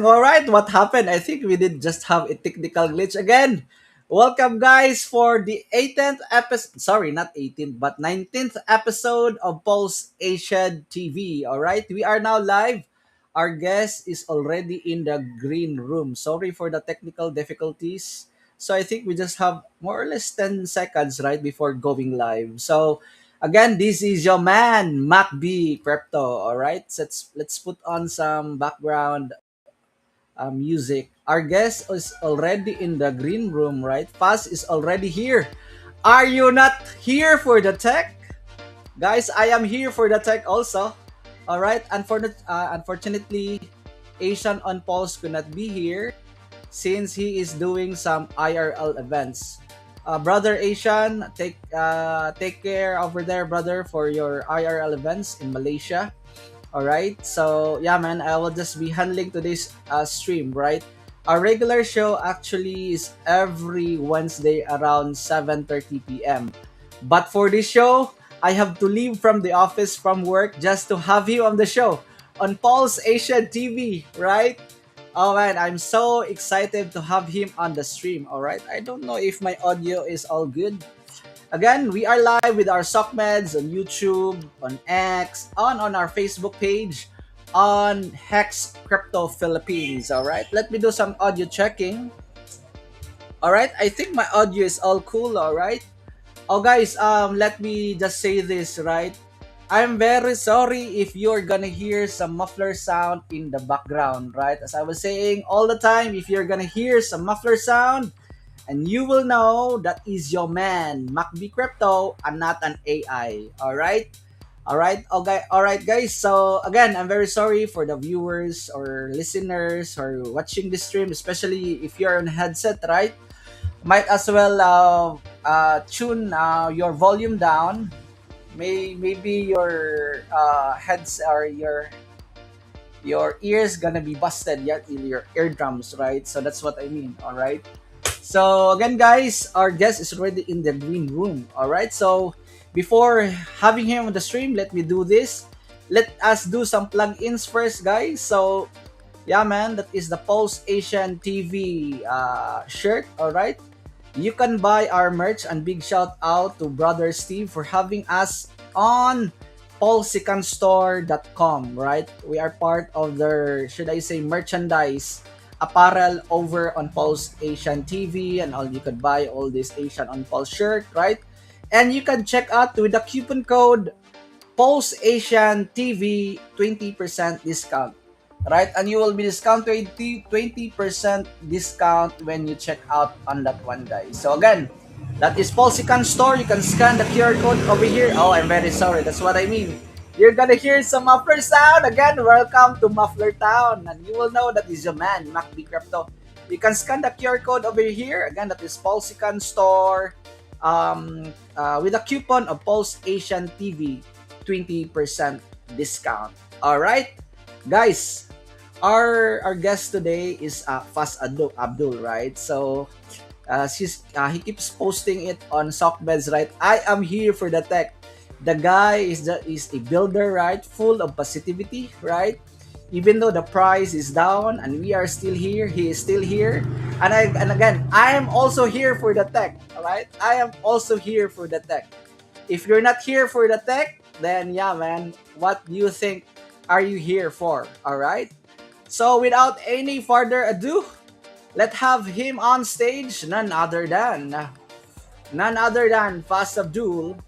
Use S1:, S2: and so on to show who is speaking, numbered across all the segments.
S1: gang. All right, what happened? I think we did just have a technical glitch again. Welcome, guys, for the 18th episode. Sorry, not 18th, but 19th episode of Pulse Asian TV. All right, we are now live. Our guest is already in the green room. Sorry for the technical difficulties. So I think we just have more or less 10 seconds right before going live. So again, this is your man, MacB Crypto. All right, let's put on some background music. Our guest is already in the green room, right? Fast is already here. Are you not here for the tech? Guys, I am here for the tech also. All right, unfortunately, Asian on Pulse could not be here since he is doing some IRL events. Brother Asian, take care over there, brother, for your IRL events in Malaysia. All right. So yeah, man, I will just be handling today's stream. Right. Our regular show actually is every Wednesday around 7:30 p.m. But for this show, I have to leave from the office from work just to have you on the show on Pulse Asian TV. Right. Oh man, I'm so excited to have him on the stream. All right. I don't know if my audio is all good. Again, we are live with our Soc.Meds on YouTube, on X, on our Facebook page, on Hex Crypto Philippines. All right, let me do some audio checking. All right, I think my audio is all cool. All right. Oh, guys, let me just say this. Right, I'm very sorry if you're gonna hear some muffler sound in the background. Right, as I was saying all the time, if you're gonna hear some muffler sound, and you will know that is your man, MacB Crypto, and not an AI. All right. All right. Okay. All right, guys. So again, I'm very sorry for the viewers or listeners or watching this stream, especially if you're on headset, right? Might as well tune your volume down. Maybe your heads or your ears gonna be busted yet in your eardrums, right? So that's what I mean. All right. So again, guys, our guest is already in the green room. All right. So before having him on the stream, let me do this. Let us do some plugins first, guys. So yeah, man, that is the Pulse Asian TV shirt. All right. You can buy our merch, and big shout out to Brother Steve for having us on PulseAsianTV.com. Right. We are part of their, should I say, merchandise apparel over on Pulse Asian TV, and all you could buy all this Asian on Pulse shirt, right? And you can check out with the coupon code Pulse Asian TV 20% discount, right? And you will be discounted 20% discount when you check out on that one, guys. So again, that is PulseAsian Store. You can scan the QR code over here. Oh, I'm very sorry. That's what I mean. You're gonna hear some muffler sound. Again, welcome to Muffler Town. And you will know that is your man, MacB Crypto. You can scan the QR code over here. Again, that is PulseAsian Store. With a coupon of Pulse Asian TV 20% discount. Alright? Guys, our guest today is Fast Abdul, right? So he keeps posting it on Soc.Meds, right? I am here for the tech. The guy is a builder, right? Full of positivity, right? Even though the price is down and we are still here, he is still here. And again, I am also here for the tech, all right? I am also here for the tech. If you're not here for the tech, then yeah, man, what do you think are you here for? All right? So without any further ado, let's have him on stage, none other than Fast Abdul.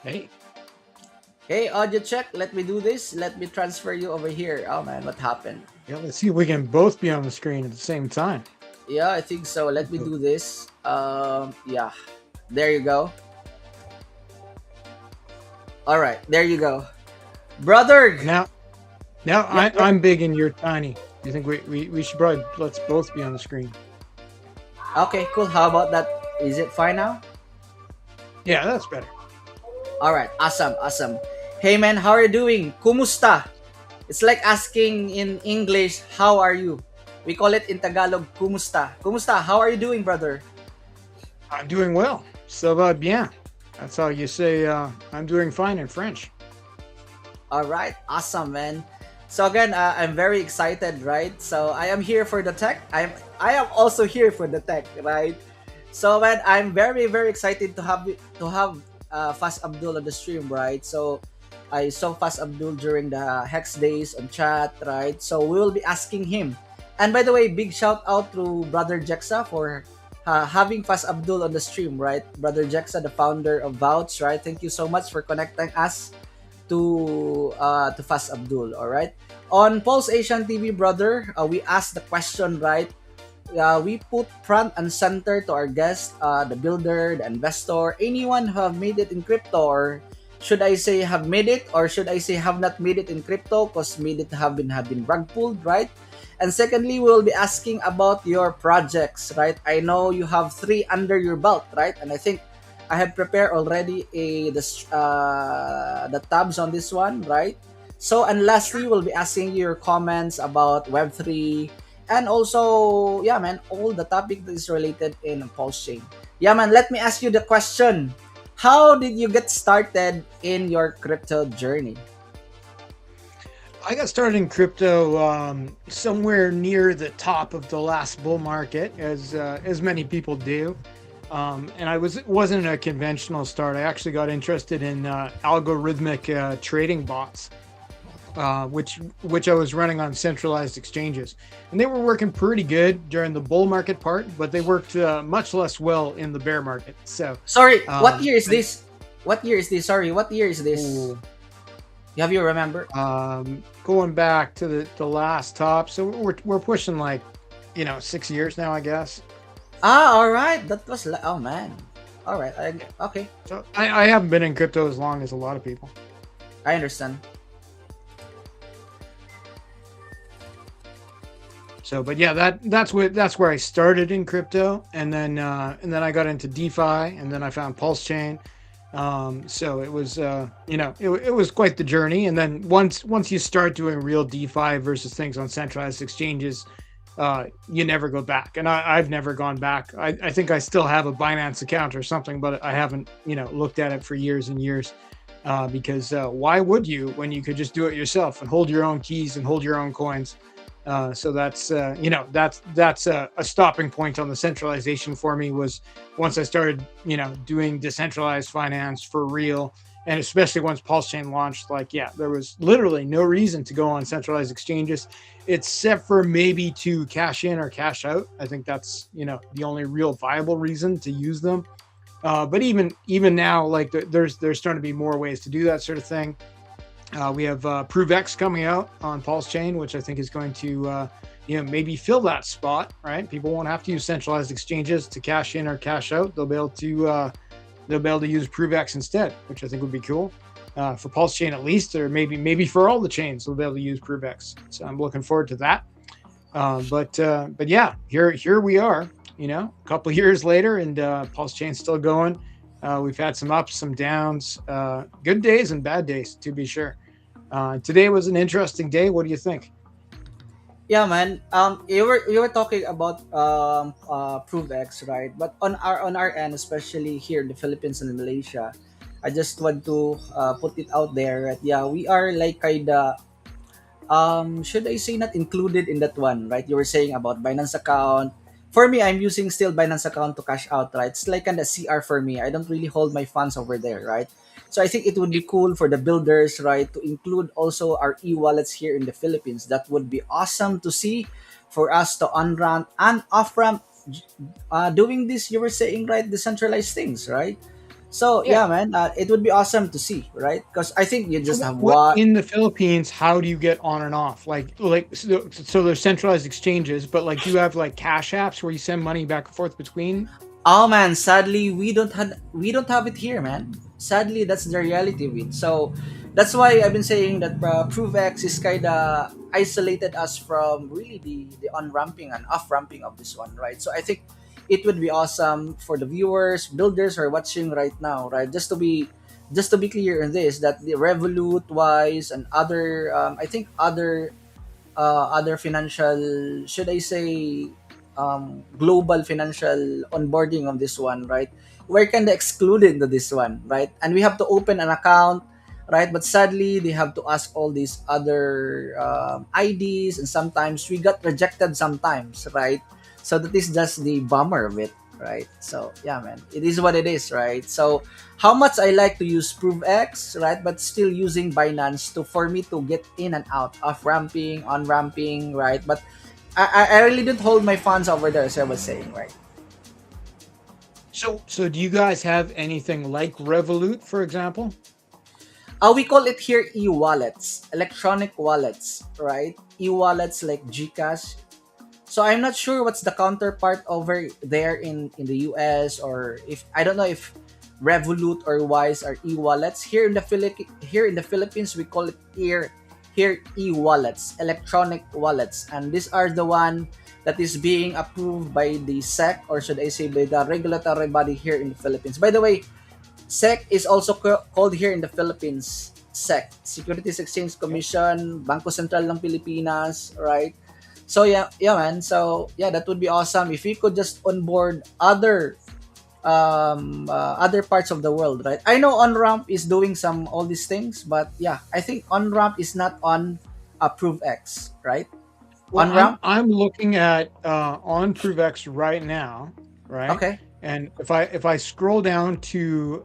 S2: Hey.
S1: Hey, audio check. Let me do this. Let me transfer you over here. Oh man, what happened?
S2: Yeah, let's see if we can both be on the screen at the same time.
S1: Yeah, I think so. Let me do this. Yeah. There you go. All right, there you go. Brother.
S2: Now yeah, I'm big and you're tiny. You think we should probably let's both be on the screen.
S1: Okay, cool. How about that? Is it fine now?
S2: Yeah, that's better.
S1: All right, awesome. Hey man, how are you doing? Kumusta? It's like asking in English, how are you? We call it in Tagalog, kumusta. Kumusta? How are you doing, brother?
S2: I'm doing well. Ça va bien. That's how you say I'm doing fine in French.
S1: All right, awesome, man. So again, I'm very excited, right? So I am here for the tech. I am also here for the tech, right? So man, I'm very excited to have Fast Abdul on the stream, right? So I saw Fast Abdul during the Hex days on chat, right? So we will be asking him. And by the way, big shout out to Brother Jexa for having Fast Abdul on the stream, right? Brother Jexa, the founder of Vouch, right? Thank you so much for connecting us to Fast Abdul. All right. On Pulse Asian TV, brother, we asked the question, right? We put front and center to our guest, the builder, the investor, anyone who have made it in crypto, or should I say have made it, or should I say have not made it in crypto, because made it have been rug pulled, right? And secondly, we will be asking about your projects, right? I know you have three under your belt, right? And I think I have prepared already the tabs on this one, right? So, and lastly, we'll be asking you your comments about Web3 and also, yeah, man, all the topic that is related in Pulse Chain. Yeah, man, let me ask you the question. How did you get started in your crypto journey?
S2: I got started in crypto somewhere near the top of the last bull market, as many people do. And it wasn't a conventional start. I actually got interested in algorithmic trading bots, which I was running on centralized exchanges, and they were working pretty good during the bull market part, but they worked much less well in the bear market. So,
S1: Sorry, what
S2: um,
S1: year is
S2: and,
S1: this? What year is this? Sorry, what year is this?
S2: ooh,
S1: Have you remember?
S2: going back to the last top, so we're pushing like 6 years now, I guess.
S1: Ah, all right. Oh man. All right.
S2: Yeah.
S1: Okay.
S2: So I haven't been in crypto as long as a lot of people.
S1: I understand.
S2: So, but yeah, that's where I started in crypto, and then I got into DeFi, and then I found Pulse Chain. So it was it was quite the journey, and then once you start doing real DeFi versus things on centralized exchanges, you never go back, and I've never gone back. I think I still have a Binance account or something, but I haven't looked at it for years and years. Because why would you when you could just do it yourself and hold your own keys and hold your own coins? So that's a stopping point on the centralization for me, was once I started doing decentralized finance for real, and especially once Pulse Chain launched. Like, yeah, there was literally no reason to go on centralized exchanges except for maybe to cash in or cash out. I think that's the only real viable reason to use them. But even now, like there's starting to be more ways to do that sort of thing. We have ProveX coming out on Pulse Chain, which I think is going to maybe fill that spot. Right, people won't have to use centralized exchanges to cash in or cash out. They'll be able to use ProveX instead, which I think would be cool for Pulse Chain at least, or maybe for all the chains they'll be able to use ProveX. So I'm looking forward to that. But yeah, here we are. A couple of years later, and Pulse Chain's still going. We've had some ups, some downs, good days and bad days, to be sure. Today was an interesting day. What do you think?
S1: Yeah, man. You were talking about ProveX, right? But on our end, especially here in the Philippines and in Malaysia, I just want to put it out there. Right? Yeah, we are like kinda should I say not included in that one, right? You were saying about Binance account. For me, I'm using still Binance account to cash out, right? It's like kind of CR for me. I don't really hold my funds over there, right? So I think it would be cool for the builders, right, to include also our e-wallets here in the Philippines. That would be awesome to see for us to on-ramp and off-ramp doing this, you were saying, right, decentralized things, right? So
S2: Yeah.
S1: yeah, man, it would be awesome to see, right? Because I think you
S2: So
S1: just have
S2: what
S1: what.
S2: in the Philippines? How do you get on and off? So there's centralized exchanges, but like, do you have like cash apps where you send money back and forth between?
S1: Oh man, sadly we don't have it here, man. Sadly, that's the reality of it. So that's why I've been saying that ProveX is kind of isolated us from really the on ramping and off ramping of this one, right? So I think it would be awesome for the viewers, builders who are watching right now, right? Just to be just to be clear on this, that the Revolut, Wise, and other, I think other financial, should I say, global financial onboarding on this one, right? We're kind of excluded to this one, right? And we have to open an account, right? But sadly, they have to ask all these other IDs, and sometimes we got rejected sometimes, right? So that is just the bummer of it, right? So yeah, man, it is what it is, right? So how much I like to use ProveX, right? But still using Binance to for me to get in and out of ramping, on ramping, right? But I really didn't hold my funds over there, as I was saying, right?
S2: So do you guys have anything like Revolut, for example?
S1: We call it here e-wallets, electronic wallets, right? E-wallets like Gcash. So I'm not sure what's the counterpart over there in the US, or if I don't know if Revolut or Wise are e-wallets. Here in the Philippines we call it here e-wallets, electronic wallets, and these are the one that is being approved by the SEC, or should I say by the regulatory body here in the Philippines. By the way, SEC is also called here in the Philippines SEC, Securities Exchange Commission, Bangko Sentral ng Pilipinas, right? So yeah, man. So yeah, that would be awesome if we could just onboard other parts of the world, right? I know OnRamp is doing some all these things, but yeah, I think OnRamp is not on Approve X, right?
S2: Well, I'm
S1: OnRamp,
S2: I'm looking at on ProveX right now, right?
S1: okay.
S2: And if I scroll down to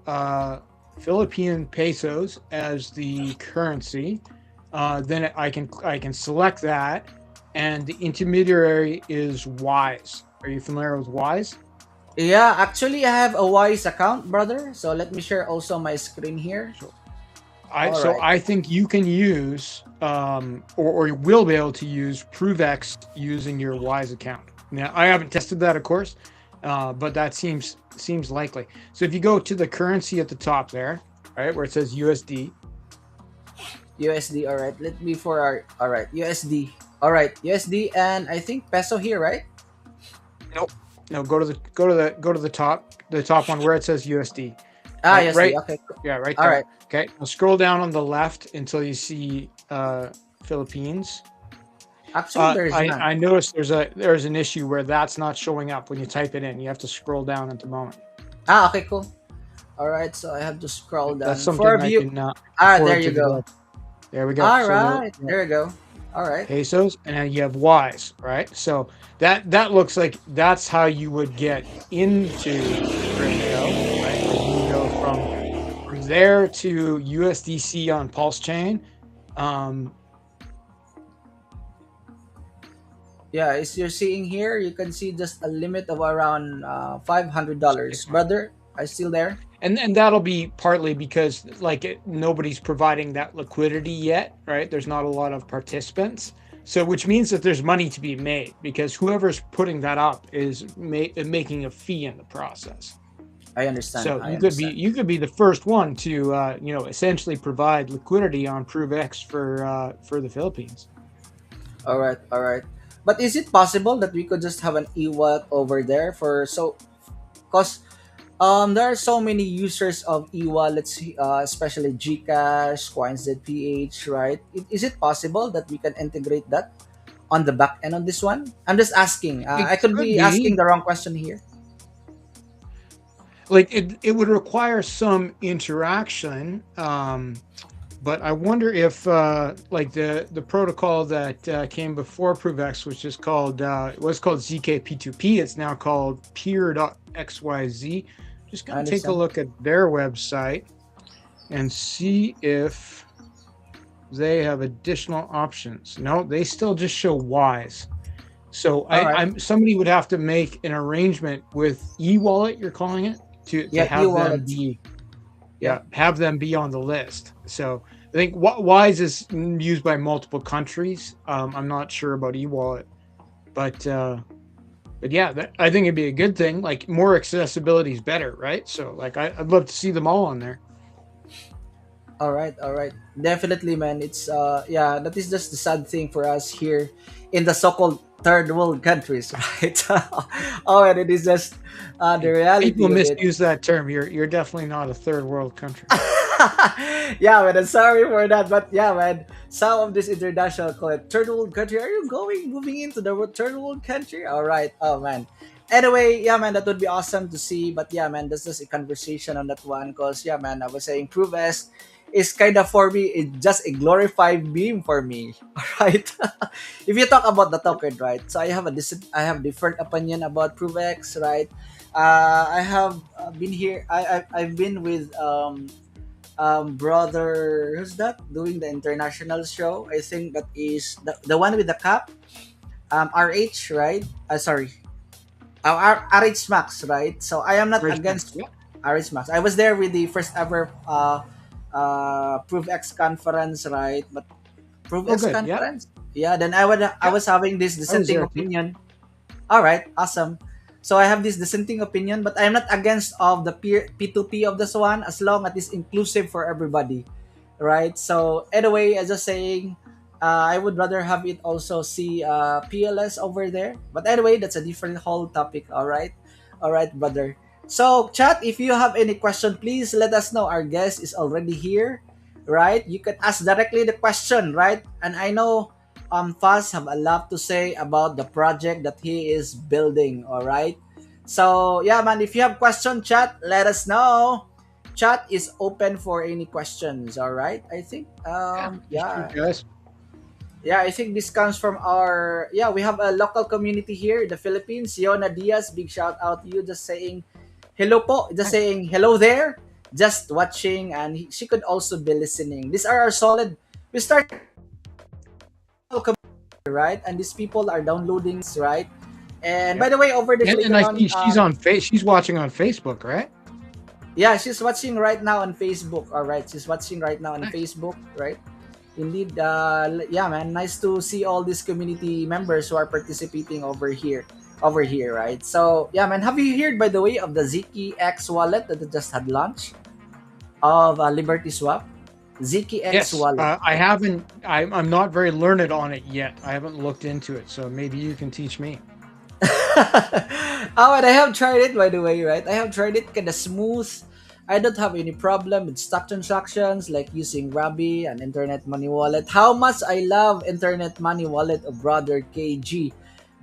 S2: Philippine pesos as the currency, then I can select that, and the intermediary is Wise. Are you familiar with Wise?
S1: Yeah, actually, I have a Wise account, brother. So let me share also my screen here.
S2: So I
S1: All
S2: so
S1: right.
S2: I think you can use or you will be able to use ProveX using your Wise account. Now I haven't tested that, of course, but that seems likely. So if you go to the currency at the top there, right where it says USD.
S1: USD. All right. Let me for our. All right. USD. All right. USD and I think peso here, right?
S2: Nope. No, go to the top one where it says USD.
S1: Ah, USD.
S2: Right.
S1: Okay.
S2: Yeah, right
S1: All right.
S2: there. Okay. Now scroll down on the left until you see Philippines.
S1: Actually, there is none.
S2: I noticed there's an issue where that's not showing up when you type it in. You have to scroll down at the moment.
S1: Ah, okay, cool. All right. So I have to scroll
S2: That's
S1: down for
S2: something
S1: a
S2: I
S1: view.
S2: can
S1: Ah, there
S2: forward
S1: you
S2: to the
S1: go.
S2: dev. There we go.
S1: All
S2: So
S1: right.
S2: the
S1: There you go. All right.
S2: pesos, and then you have Y's, right? So that looks like that's how you would get into crypto, right? Like you would go from there to USDC on Pulse Chain. Um,
S1: Yeah, as you're seeing here, you can see just a limit of around
S2: so
S1: $500. Brother, are you still there?
S2: and that'll be partly because nobody's providing that liquidity yet, right? There's not a lot of participants, so which means that there's money to be made because whoever's putting that up is making a fee in the process.
S1: I understand.
S2: So
S1: I
S2: you
S1: understand.
S2: could be the first one to essentially provide liquidity on ProveX for the Philippines.
S1: All right. All right. But is it possible that we could just have an e-wallet over there for so because there are so many users of e-wallets, especially Gcash, CoinsZPH, right? Is it possible that we can integrate that on the back end on this one? I'm just asking.
S2: It
S1: I could
S2: could
S1: be asking
S2: be
S1: the wrong question here.
S2: like it would require some interaction, but I wonder if like the protocol that came before ProveX, which is called it was called ZKP2P. It's now called Peer.xyz. Just
S1: I
S2: gonna take a
S1: understand.
S2: look at their website and see if they have additional options. No, they still just show Wise. So
S1: All right.
S2: I'm somebody would have to make an arrangement with e-wallet, you're calling it, to
S1: Yeah,
S2: have them
S1: e-wallet.
S2: be
S1: Yep.
S2: have them be on the list. So I think Wise is used by multiple countries. I'm not sure about e-wallet, but yeah, I think it'd be a good thing. Like more accessibility is better, right? So like I'd love to see them all on there.
S1: All right, all right. Definitely, man. It's yeah, that is just the sad thing for us here in the so-called third world countries, right? Oh, and it is just the
S2: People
S1: reality of it.
S2: misuse that term. You're definitely not a third world country.
S1: Yeah, man, I'm sorry for that, but yeah, man, some of this international call it third world country. Are you moving into the third world country? All right. Oh man. Anyway, yeah, man, that would be awesome to see. But yeah, man, this is a conversation on that one, cause yeah, man, I was saying Prove S is kind of for me. It's just a glorified meme for me. All right. If you talk about the token, right? So I have different opinion about Prove X, right? I have been here. I've been with brother, who's that doing the international show? I think that is the one with the cap, RH, right? Sorry, RH Max, right? So I am not
S2: Bridge Max.
S1: against
S2: Yeah.
S1: RH Max. I was there with the first ever Proof X conference, right? But Proof
S2: Oh,
S1: X
S2: good. Yeah.
S1: conference, yeah. Then I
S2: Yeah.
S1: was having this
S2: I was
S1: dissenting
S2: there too.
S1: opinion. All right, awesome. So I have this dissenting opinion, but I'm not against of the P2P of this one as long as it's inclusive for everybody, right? So anyway, as I was saying, I would rather have it also see PLS over there. But anyway, that's a different whole topic. All right, brother. So chat, if you have any question, please let us know. Our guest is already here, right? You can ask directly the question, right? And I know Faz have a lot to say about the project that he is building. All right. So yeah, man. If you have question, chat, let us know. Chat is open for any questions. All right. I think.
S2: Yeah. Just shoot, guys.
S1: Yeah. I think this comes from our. Yeah, we have a local community here in the Philippines. Yona Diaz, big shout out to you. Just saying hello po. Just
S2: Nice.
S1: saying hello there. Just watching, and she could also be listening. These are our solid. We start right? And these people are downloading, right? And by
S2: Yep.
S1: the way, over this
S2: And
S1: later
S2: I
S1: on,
S2: see she's on face. She's watching on Facebook, right?
S1: yeah, she's watching right now on Facebook. All right, she's watching right now on
S2: Nice.
S1: Facebook, right? Indeed, yeah, man, nice to see all these community members who are participating over here, right? So, yeah, man, have you heard by the way of the Ziki X wallet that just had launched of Liberty Swap? Ziki X
S2: Yes.
S1: wallet.
S2: I haven't. I'm not very learned on it yet. I haven't looked into it, so maybe you can teach me.
S1: Oh, and I have tried it by the way, right? I have tried it kind of smooth. I don't have any problem with stock transactions like using Rabi and Internet Money Wallet. How much I love Internet Money Wallet of Brother KG.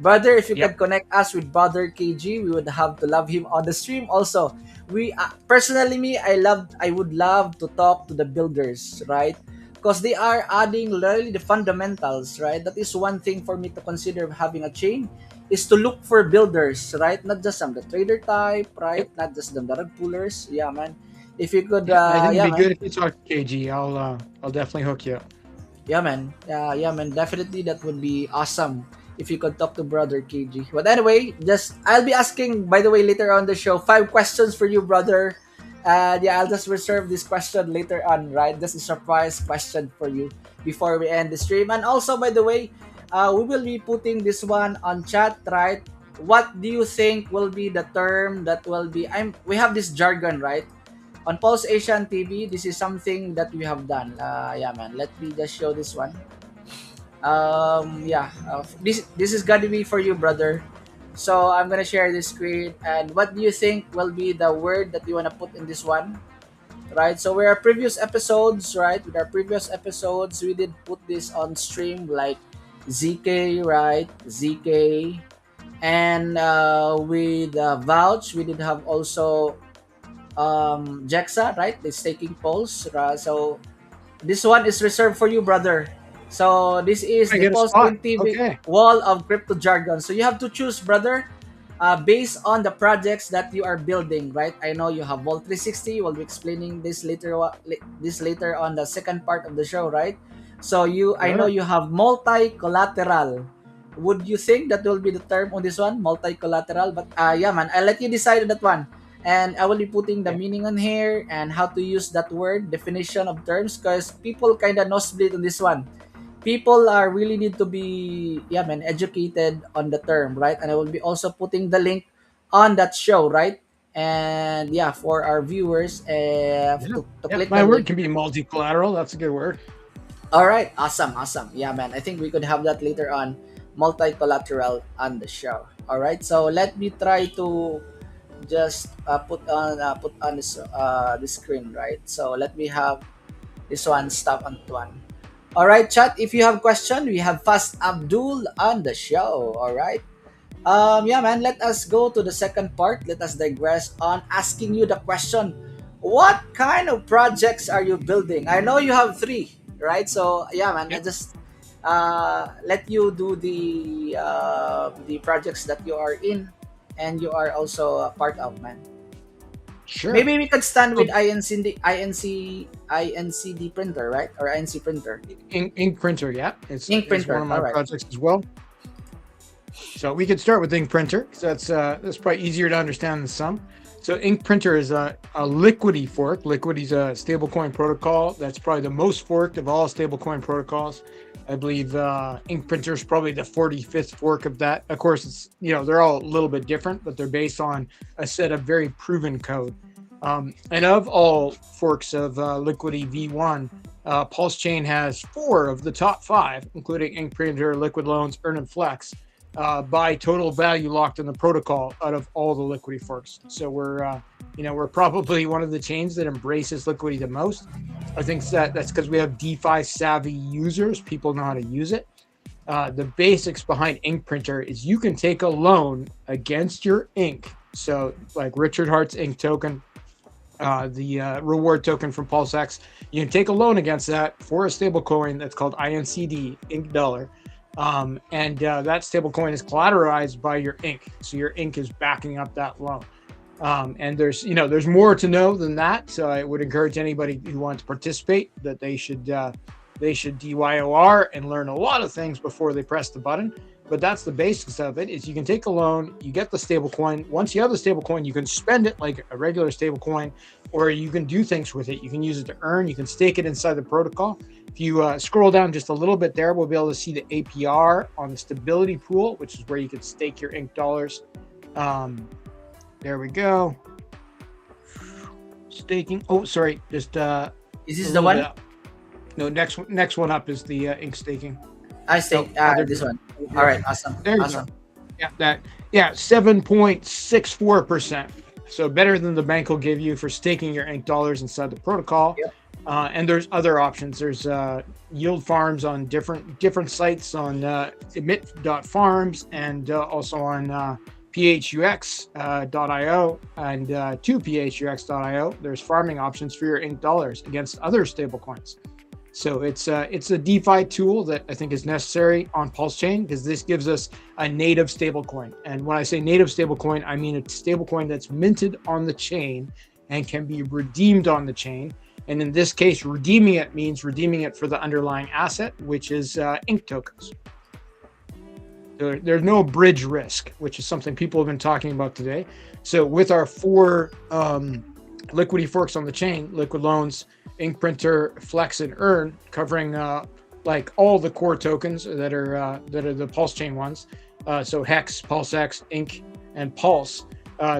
S1: Brother, if you
S2: Yep.
S1: could connect us with Brother KG, we would have to love him on the stream. Also, we personally me, I would love to talk to the builders, right? Because they are adding literally the fundamentals, right? That is one thing for me to consider having a chain is to look for builders, right? Not just the trader type, right?
S2: Yep.
S1: Not just the rug pullers. Yeah, man. If you could,
S2: Yeah. I think it'd
S1: yeah,
S2: be
S1: man.
S2: good if you talk to KG. I'll definitely hook you up.
S1: Yeah, man. Yeah, man. Definitely, that would be awesome if you could talk to brother KG. But anyway, just I'll be asking. By the way, later on the show, 5 questions for you, brother. And yeah, I'll just reserve this question later on, right? Just a surprise question for you before we end the stream. And also, by the way, we will be putting this one on chat, right? What do you think will be the term that will be? We have this jargon, right? On Pulse Asian TV, this is something that we have done. Yeah, man. Let me just show this one. Yeah. This is gonna be for you, brother. So I'm gonna share this screen. And what do you think will be the word that you wanna put in this one? Right. So with our previous episodes, right? With our previous episodes, we did put this on stream like ZK, right? ZK. And with Vouch, we did have also Jexa, right? It's taking polls. So this one is reserved for you, brother. So this is
S2: I
S1: the
S2: get a
S1: Pulse
S2: spot.
S1: TV
S2: Okay.
S1: wall of crypto jargon. So you have to choose, brother, based on the projects that you are building, right? I know you have Vault 360. We'll be explaining this later. This later on the second part of the show, right? So I know
S2: Sure.
S1: you have multi-collateral. Would you think that will be the term on this one, multi-collateral? But yeah, man, I'll let you decide on that one. And I will be putting the
S2: Yeah.
S1: meaning on here and how to use that word, definition of terms, because people kind of nosebleed on this one. People are really need to be, yeah, man, educated on the term, right? And I will be also putting the link on that show, right? And yeah, for our viewers,
S2: Yeah.
S1: to
S2: Yeah.
S1: click the
S2: My word
S1: link.
S2: can be multi-collateral. That's a good word.
S1: All right, awesome, awesome. Yeah, man, I think we could have that later on, multi-collateral on the show. All right, so let me try to just put on the screen, right? So let me have this one stop on one. All right, chat. If you have question, we have Fast Abdul on the show. All right. Yeah, man. Let us go to the second part. Let us digress on asking you the question: what kind of projects are you building? I know you have three, right? So yeah, man. I
S2: Yep.
S1: just let you do the projects that you are in, and you are also a part of, man.
S2: Sure.
S1: Maybe we could stand with
S2: So
S1: INCD printer, right? Or INC printer,
S2: ink printer, yeah,
S1: ink
S2: it's one
S1: printer.
S2: of
S1: All
S2: my
S1: right.
S2: projects as well. So we could start with ink printer because that's probably easier to understand than some. So ink printer is a liquidity fork. Liquidity is a stablecoin protocol that's probably the most forked of all stablecoin protocols. I believe ink printer is probably the 45th fork of that. Of course, it's they're all a little bit different, but they're based on a set of very proven code. And of all forks of liquidity V1, Pulse Chain has 4 of the top 5, including ink printer, liquid loans, earn and flex by total value locked in the protocol out of all the liquidity forks. So we're probably one of the chains that embraces liquidity the most. I think that's because we have DeFi savvy users. People know how to use it. The basics behind ink printer is you can take a loan against your ink. So like Richard Hart's ink token, the reward token from PulseX, you can take a loan against that for a stable coin that's called INCD, ink dollar. And that stablecoin is collateralized by your ink, so your ink is backing up that loan. And there's more to know than that. So I would encourage anybody who wants to participate that they should DYOR and learn a lot of things before they press the button. But that's the basics of it: is you can take a loan, you get the stablecoin. Once you have the stablecoin, you can spend it like a regular stablecoin, or you can do things with it. You can use it to earn. You can stake it inside the protocol. If you scroll down just a little bit there, we'll be able to see the APR on the stability pool, which is where you can stake your ink dollars. There we go. Staking. Oh, sorry. Just
S1: Is this the one?
S2: no, next one up is the ink staking.
S1: I think this one. All right, awesome.
S2: There you
S1: Awesome.
S2: go. Yeah, 7.64%. So better than the bank will give you for staking your ink dollars inside the protocol.
S1: Yep.
S2: And there's other options. There's yield farms on different sites on emit.farms and also on phux.io and 2phux.io. There's farming options for your ink dollars against other stablecoins. So it's a DeFi tool that I think is necessary on Pulse Chain because this gives us a native stablecoin. And when I say native stablecoin, I mean a stablecoin that's minted on the chain and can be redeemed on the chain. And in this case, redeeming it means redeeming it for the underlying asset, which is ink tokens. There's no bridge risk, which is something people have been talking about today. So with our 4 liquidity forks on the chain, liquid loans, ink printer, flex, and earn, covering like all the core tokens that are the Pulse Chain ones. So Hex, PulseX, Ink, and Pulse.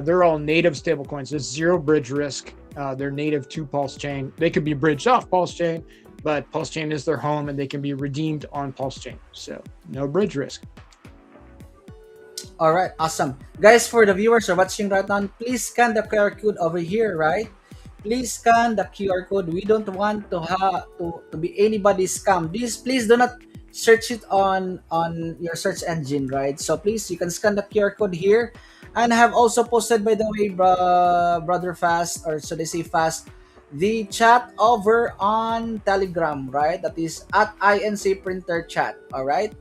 S2: They're all native stablecoins. There's zero bridge risk. They're native to Pulse Chain. They could be bridged off Pulse Chain, but Pulse Chain is their home, and they can be redeemed on Pulse Chain. So no bridge risk.
S1: All right, awesome. Guys, for the viewers who are watching right now, please scan the QR code over here, right? Please scan the QR code. We don't want to be anybody's scam. Please do not search it on your search engine, right? So please, you can scan the QR code here. And I have also posted, by the way, Brother Fast, or should I say Fast, the chat over on Telegram, right? That is at INC Printer Chat, all right?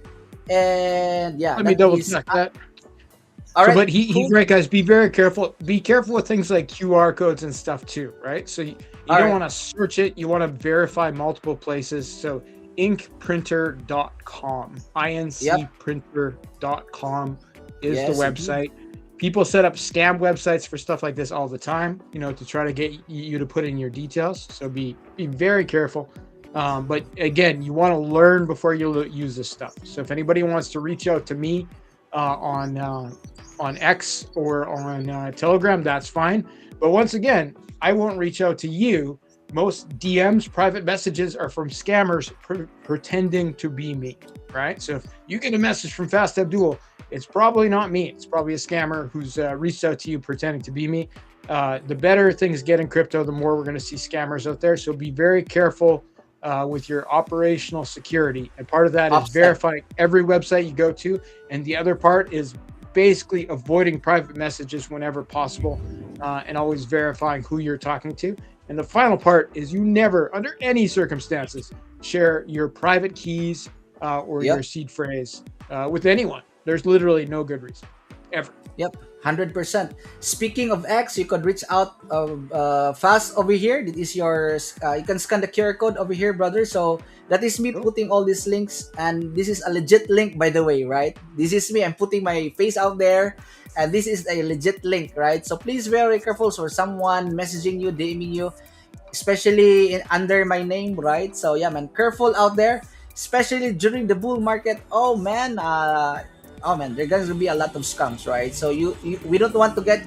S1: And yeah,
S2: Let me
S1: that
S2: double
S1: is
S2: check that.
S1: all
S2: So,
S1: right.
S2: but he's right, guys. Be very careful. Be careful with things like QR codes and stuff too, right? So you don't want to search it. You want to verify multiple places. So inkprinter.com, incprinter.com is the website. People set up scam websites for stuff like this all the time, to try to get you to put in your details. So be very careful. But again, you want to learn before you use this stuff. So if anybody wants to reach out to me on X or on Telegram, that's fine. But once again, I won't reach out to you. Most DMs, private messages, are from scammers pretending to be me, right? So if you get a message from Fast Abdul, it's probably not me. It's probably a scammer who's reached out to you pretending to be me. The better things get in crypto, the more we're going to see scammers out there. So be very careful with your operational security. And part of that is
S1: Offset.
S2: verifying every website you go to. And the other part is basically avoiding private messages whenever possible, and always verifying who you're talking to. And the final part is you never, under any circumstances, share your private keys or your
S1: Yep.
S2: seed phrase with anyone. There's literally no good reason ever.
S1: Yep, 100%. Speaking of X, you could reach out fast over here. This is your, you can scan the QR code over here, brother. So that is me
S2: Cool.
S1: putting all these links. And this is a legit link, by the way, right? This is me. I'm putting my face out there. And this is a legit link, right? So please be very careful for someone messaging you, DMing you, especially under my name, right? So yeah, man, careful out there, especially during the bull market. Oh man, there's going to be a lot of scams, right? So we don't want to get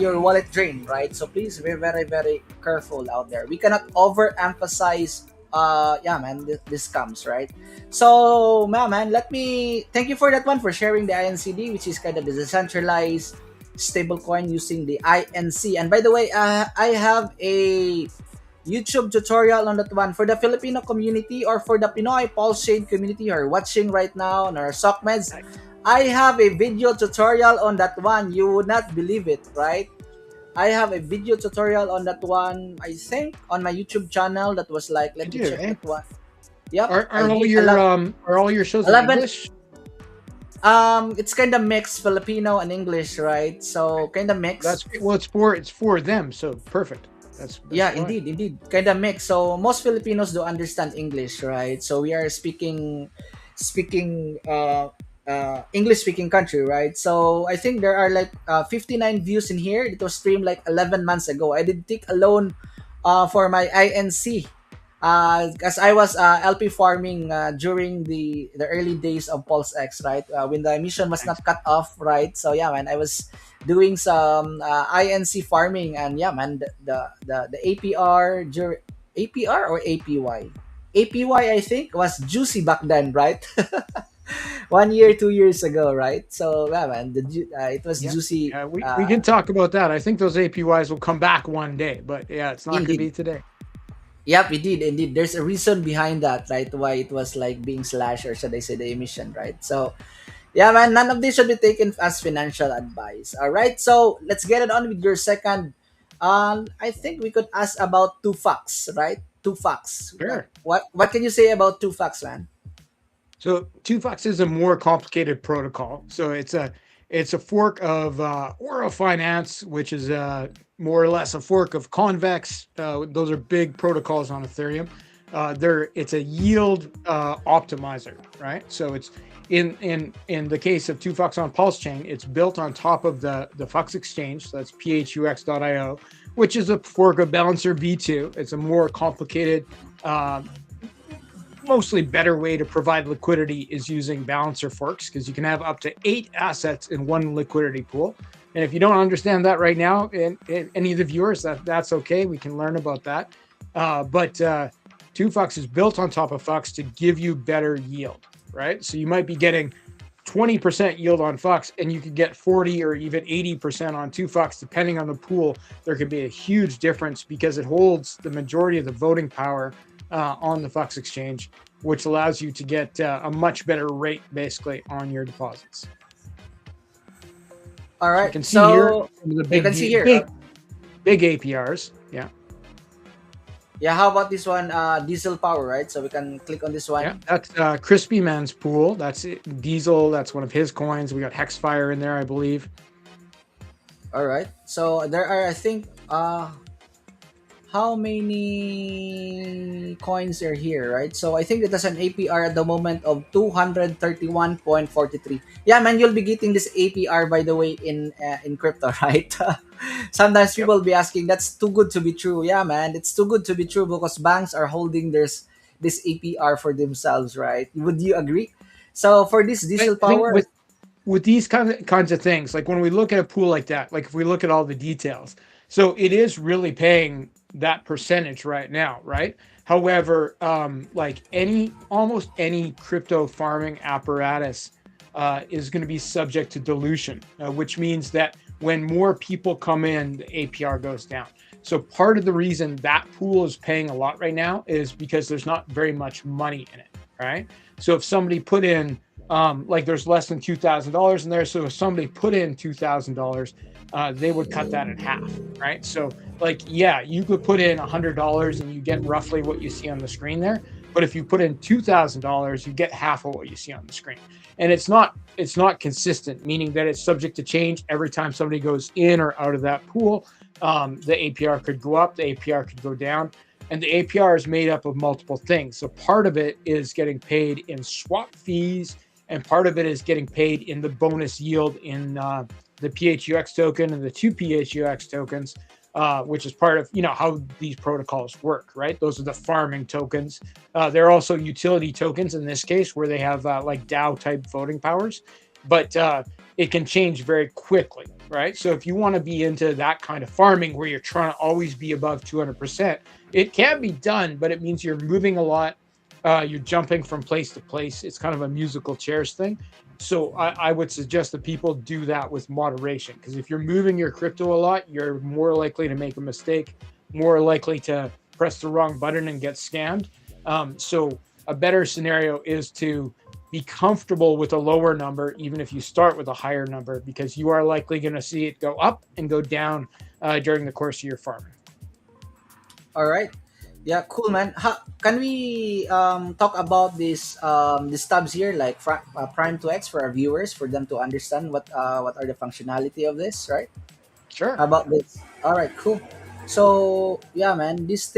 S1: your wallet drained, right? So please be very very careful out there. We cannot overemphasize yeah man, this scams, right? So man, let me thank you for that one, for sharing the INCD, which is kind of the decentralized stablecoin using the INC. And by the way, I have a YouTube tutorial on that one for the Filipino community, or for the Pinoy Pulse Chain community who are watching right now on our Soc.Meds.
S2: Nice.
S1: I have a video tutorial on that one. You would not believe it, right? I have a video tutorial on that one, I think, on my YouTube channel. That was like,
S2: You
S1: let me
S2: do,
S1: check
S2: eh?
S1: that one. Yep, I
S2: Are all
S1: did
S2: your shows in
S1: 11.
S2: English?
S1: It's kind of mixed Filipino and English, right? So kind of
S2: That's
S1: mixed.
S2: well, it's for them, so perfect. That's
S1: Yeah,
S2: fine.
S1: indeed, kind of mix. So most Filipinos do understand English, right? So we are speaking English speaking country, right? So I think there are like 59 views in here. It was streamed like 11 months ago. I did take a loan for my INC because I was LP farming during the early days of Pulse X, right? When the emission was
S2: Nice.
S1: not cut off, right? So yeah, man, I was doing some INC farming, and yeah, man, the APR APR or APY. APY, I think, was juicy back then, right? 1 year, 2 years ago, right? So yeah, man, it was
S2: Yeah.
S1: juicy.
S2: Yeah, we can talk about that. I think those APYs will come back one day, but yeah, it's not going to
S1: Indeed.
S2: be today.
S1: Yep, indeed. There's a reason behind that, right? Why it was like being slashed, or should I say the emission, right? So, yeah, man, none of this should be taken as financial advice. All right, so let's get it on with your second. I think we could ask about two facts, right? Two facts.
S2: Sure.
S1: What can you say about two facts, man?
S2: So Tufux is a more complicated protocol. So it's a fork of Oro Finance, which is more or less a fork of Convex. Those are big protocols on Ethereum. It's a yield optimizer, right? So it's in the case of Tufux on Pulse Chain, it's built on top of the Fux exchange. So that's phux.io, which is a fork of Balancer V2. It's a more complicated. Mostly better way to provide liquidity is using balancer forks, because you can have up to 8 assets in one liquidity pool. And if you don't understand that right now, and any of the viewers, that's okay. We can learn about that. But Tufux is built on top of Fux to give you better yield, right? So you might be getting 20% yield on Fux, and you could get 40 or even 80% on Tufux, depending on the pool. There could be a huge difference because it holds the majority of the voting power on the Fux exchange, which allows you to get a much better rate basically on your deposits.
S1: All
S2: So you
S1: right,
S2: can see here
S1: so
S2: some of the
S1: you
S2: big
S1: can see here.
S2: big APRs. Yeah,
S1: Yeah, how about this one? Diesel power, right? So we can click on this
S2: yeah.
S1: one.
S2: That's Crispy Man's pool. That's it. Diesel. That's one of his coins. We got Hexfire in there, I believe.
S1: All right. So there are, I think, how many coins are here, right? So I think it has an APR at the moment of 231.43. Yeah, man, you'll be getting this APR, by the way, in crypto, right? Sometimes
S2: Yep.
S1: people be asking, that's too good to be true. Yeah, man, it's too good to be true because banks are holding this APR for themselves, right? Would you agree? So for this
S2: I
S1: diesel
S2: think
S1: power,
S2: with these kinds of things, like when we look at a pool like that, like if we look at all the details, so it is really paying that percentage right now, right? However, like almost any crypto farming apparatus, is going to be subject to dilution, which means that when more people come in, the APR goes down. So part of the reason that pool is paying a lot right now is because there's not very much money in it, right? So if somebody put in, like there's less than $2,000 in there, so if somebody put in $2,000, they would cut that in half, right? So like, yeah, you could put in $100 and you get roughly what you see on the screen there. But if you put in $2,000, you get half of what you see on the screen. And it's not consistent, meaning that it's subject to change every time somebody goes in or out of that pool. The APR could go up, the APR could go down, and the APR is made up of multiple things. So part of it is getting paid in swap fees, and part of it is getting paid in the bonus yield in the PHUX token and the two PHUX tokens, which is part of how these protocols work, right? Those are the farming tokens. There are also utility tokens in this case where they have like DAO type voting powers, but it can change very quickly, right? So if you want to be into that kind of farming where you're trying to always be above 200%, it can be done, but it means you're moving a lot. You're jumping from place to place. It's kind of a musical chairs thing. So I would suggest that people do that with moderation, because if you're moving your crypto a lot, you're more likely to make a mistake, more likely to press the wrong button and get scammed. So a better scenario is to be comfortable with a lower number, even if you start with a higher number, because you are likely going to see it go up and go down during the course of your farming.
S1: All right. Yeah, cool, man. Can we talk about these tabs here, like Prime to X, for our viewers, for them to understand what are the functionality of this, right?
S2: Sure.
S1: How about this? All right, cool. So yeah, man, this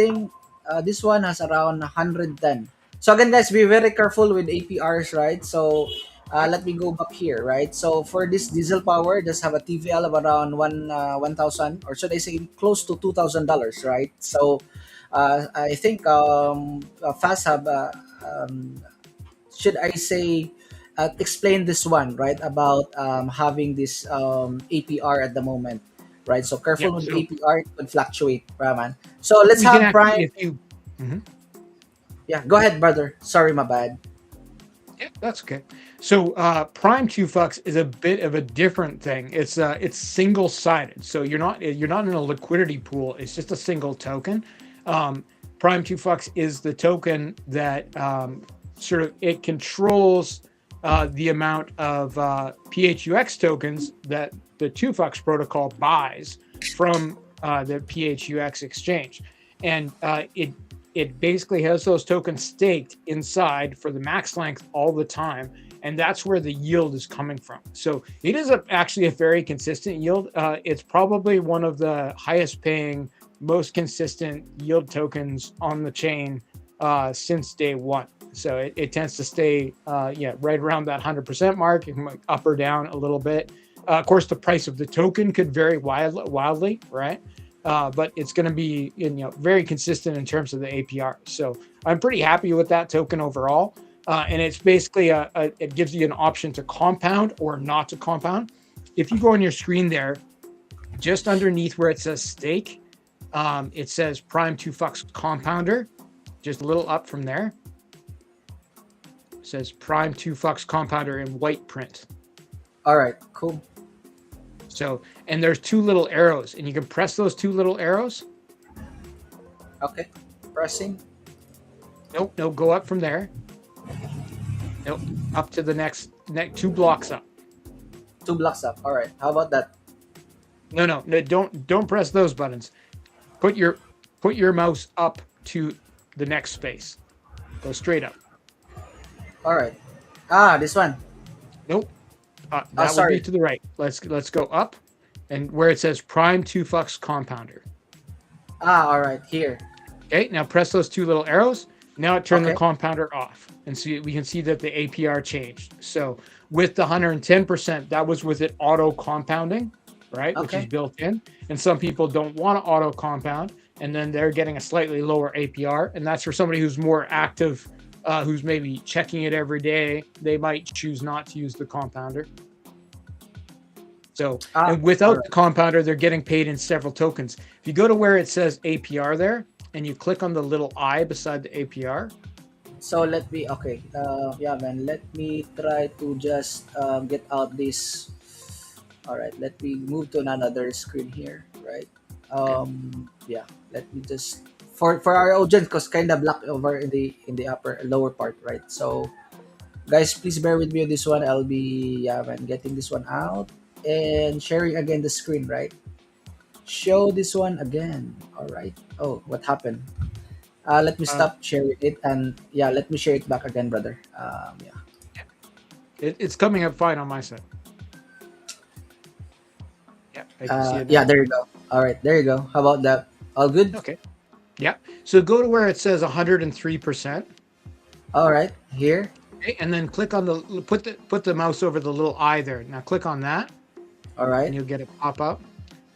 S1: one has around 110. So again, guys, be very careful with APRs, right? So
S2: Yep.
S1: let me go back here, right? So for this diesel power, just have a TVL of around 1,000, or should I say close to $2,000, right? So I think Fast have should I say explain this one, right, about having this APR at the moment, right? So careful
S2: Yep.
S1: with
S2: So
S1: APR, it could fluctuate, right, man. So let's
S2: we can
S1: have
S2: actually,
S1: Prime.
S2: if you, Mhm.
S1: Yeah, go ahead, brother. Sorry, my bad.
S2: Yeah, that's okay. So Prime 2 Fucks is a bit of a different thing. It's single sided, so you're not in a liquidity pool. It's just a single token. Um, Prime 2 Fucks is the token that sort of it controls the amount of PHUX tokens that the 2 Fucks protocol buys from the PHUX exchange, and it basically has those tokens staked inside for the max length all the time, and that's where the yield is coming from. So it is actually a very consistent yield. It's probably one of the highest paying, most consistent yield tokens on the chain since day one. So it tends to stay right around that 100% mark. It can like up or down a little bit. Of course, the price of the token could vary wildly, right? But it's going to be very consistent in terms of the APR. So I'm pretty happy with that token overall. And it's basically it gives you an option to compound or not to compound. If you go on your screen there, just underneath where it says stake, it says Prime 2Fucks compounder. Just a little up from there, it says Prime 2Fucks compounder in white print.
S1: All right, cool.
S2: So, and there's two little arrows, and you can press those two little arrows.
S1: Okay, pressing.
S2: Nope, go up from there. Nope, up to the next 2 blocks up.
S1: 2 blocks up. All right, how about that?
S2: No, don't press those buttons. Put your mouse up to the next space. Go straight up.
S1: All right. This one.
S2: Nope. That would
S1: Sorry.
S2: be to the right. Let's go up, and where it says Prime 2Fucks compounder.
S1: All right, here.
S2: Okay, now press those two little arrows. Now turn the
S1: Okay.
S2: compounder off, and we can see that the APR changed. So with the 110%, that was with it auto compounding, right? Which is
S1: Okay.
S2: built in. And some people don't want to auto compound, and then they're getting a slightly lower APR. And that's for somebody who's more active, who's maybe checking it every day. They might choose not to use the compounder. So, and without the compounder, they're getting paid in several tokens. If you go to where it says APR there, and you click on the little I beside the APR,
S1: So let me okay. Yeah, man. Let me try to just get out this. All right. Let me move to another screen here. Right.
S2: Okay.
S1: Yeah. Let me just for our audience, cause kind of black over in the upper lower part. Right. So guys, please bear with me on this one. I'll be yeah, man, getting this one out and sharing again the screen. Right. Show this one again. All right. Oh, what happened? Let me
S2: Uh,
S1: stop sharing it and yeah, let me share it back again, brother. Yeah.
S2: yeah. It's coming up fine on my side. Yeah, I can see it
S1: Yeah,
S2: now.
S1: there you go. All right, there you go. How about that? All good?
S2: Okay. Yeah. So go to where it says 103%.
S1: All right, here.
S2: Okay, and then click on the put the mouse over the little eye there. Now click on that,
S1: All
S2: and
S1: right.
S2: you'll get a pop up.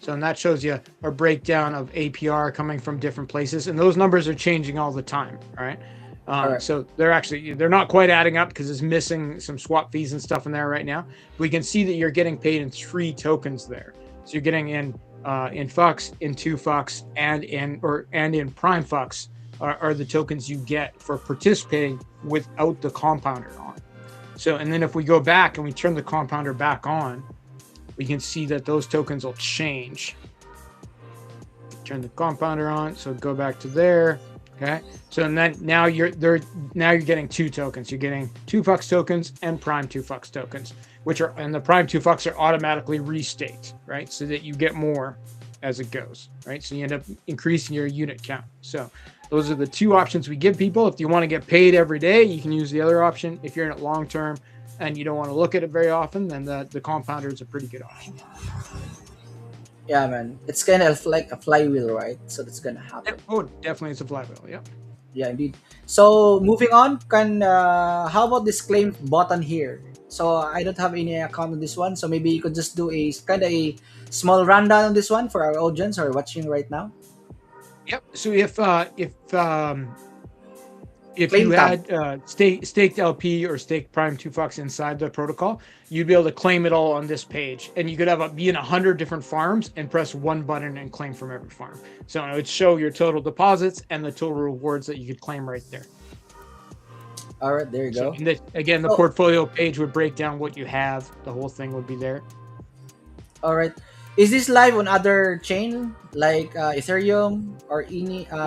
S2: So and that shows you a breakdown of APR coming from different places, and those numbers are changing all the time. All right.
S1: All right.
S2: So they're not quite adding up because it's missing some swap fees and stuff in there right now. We can see that you're getting paid in 3 tokens there. So you're getting in Fux, in 2 Fux, and in Prime Fux are the tokens you get for participating without the compounder on. So and then if we go back and we turn the compounder back on, we can see that those tokens will change. Turn the compounder on, so go back to there. Okay, so and then now you're getting 2 tokens. You're getting 2 Fux tokens and Prime 2 Fux tokens, which are and the Prime 2 Fux are automatically restaked, right? So that you get more as it goes, right? So you end up increasing your unit count. So those are the 2 options we give people. If you want to get paid every day, you can use the other option. If you're in it long term and you don't want to look at it very often, then the compounder is a pretty good option.
S1: Yeah, man. It's kind of like a flywheel, right? So that's gonna happen.
S2: Oh, definitely it's a flywheel. Yeah.
S1: Yeah, indeed. So moving on, can how about this claim button here? So I don't have any account on this one, so maybe you could just do a kind of a small rundown on this one for our audience who are watching right now.
S2: Yep. So if you
S1: Claim tab.
S2: had staked LP or staked Prime 2 Fux inside the protocol, you'd be able to claim it all on this page, and you could be in 100 different farms and press one button and claim from every farm. So it would show your total deposits and the total rewards that you could claim right there.
S1: All right, there you
S2: So
S1: go.
S2: again, the
S1: Oh,
S2: portfolio page would break down what you have. The whole thing would be there.
S1: all right. Is this live on other chain like Ethereum or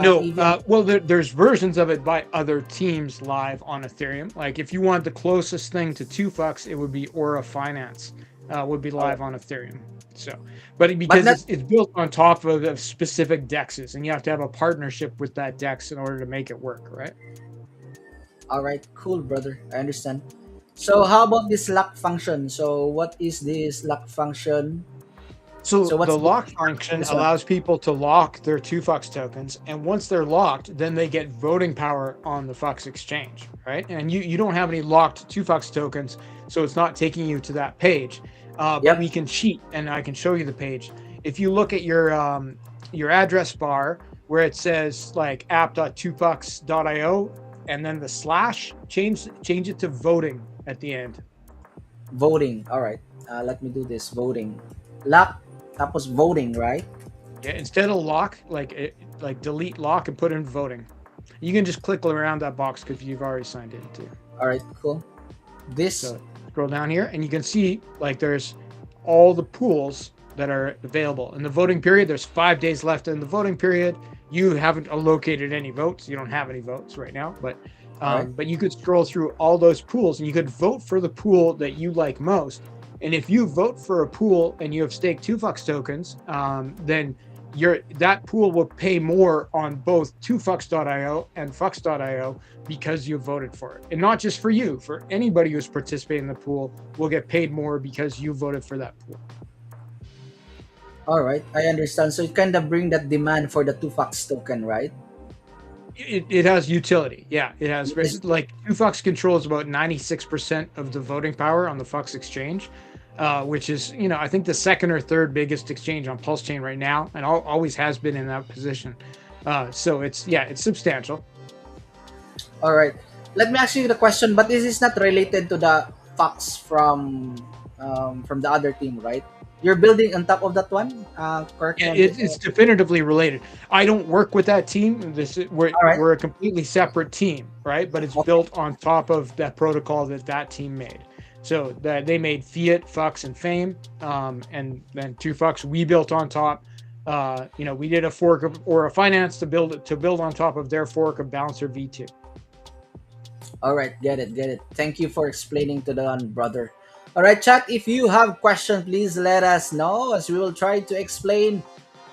S2: No,
S1: EVM?
S2: well, there's versions of it by other teams live on Ethereum. Like if you want the closest thing to 2 Fux, it would be Aura Finance would be
S1: All right.
S2: live on Ethereum. So, but
S1: But
S2: because
S1: not
S2: it's built on top of specific dexes, and you have to have a partnership with that dex in order to make it work, right?
S1: all right, cool, brother. I understand. So how about this lock function? So what is this lock function?
S2: So
S1: So what's
S2: the
S1: the
S2: lock
S1: for
S2: function
S1: this one?
S2: allows people to lock their 2 Fux tokens, and once they're locked, then they get voting power on the Fux exchange, right? And you don't have any locked 2 Fux tokens, so it's not taking you to that page. But
S1: Yep.
S2: we can cheat, and I can show you the page. If you look at your address bar where it says like app.2fux.io and then the slash, change it to voting at the end.
S1: Voting. All right. Let me do this. Voting. Lock. Tapos voting, right?
S2: Yeah, instead of lock, like delete lock and put in voting. You can just click around that box because you've already signed in too.
S1: All right. Cool. This.
S2: So scroll down here and you can see like there's all the pools that are available. In the voting period, there's 5 days left in the voting period. You haven't allocated any votes. You don't have any votes right now,
S1: All right.
S2: but you could scroll through all those pools and you could vote for the pool that you like most. And if you vote for a pool and you have staked 2 Fux tokens, then that pool will pay more on both 2fux.io and fux.io because you voted for it. And not just for you, for anybody who's participating in the pool will get paid more because you voted for that pool.
S1: All right. I understand. So it kind of bring that demand for the two fax token, right?
S2: It has utility. Yeah, it has.
S1: Yes.
S2: Like 2Fux controls about 96% of the voting power on the Fux exchange, which is, I think the second or third biggest exchange on Pulse Chain right now, and always has been in that position. So it's substantial.
S1: All right. Let me ask you the question, but this is not related to the fax from the other team, right? You're building on top of that one. Correct me.
S2: It's definitively related. I don't work with that team.
S1: All right.
S2: We're a completely separate team, right? But it's
S1: Okay.
S2: built on top of that protocol that team made. So that they made Fiat, Fux, and Fame, and then two Fux we built on top. We did a fork or a finance to build on top of their fork of Balancer V2.
S1: All right, get it, get it. Thank you for explaining to the one, brother. All right, chat. If you have question, please let us know, as we will try to explain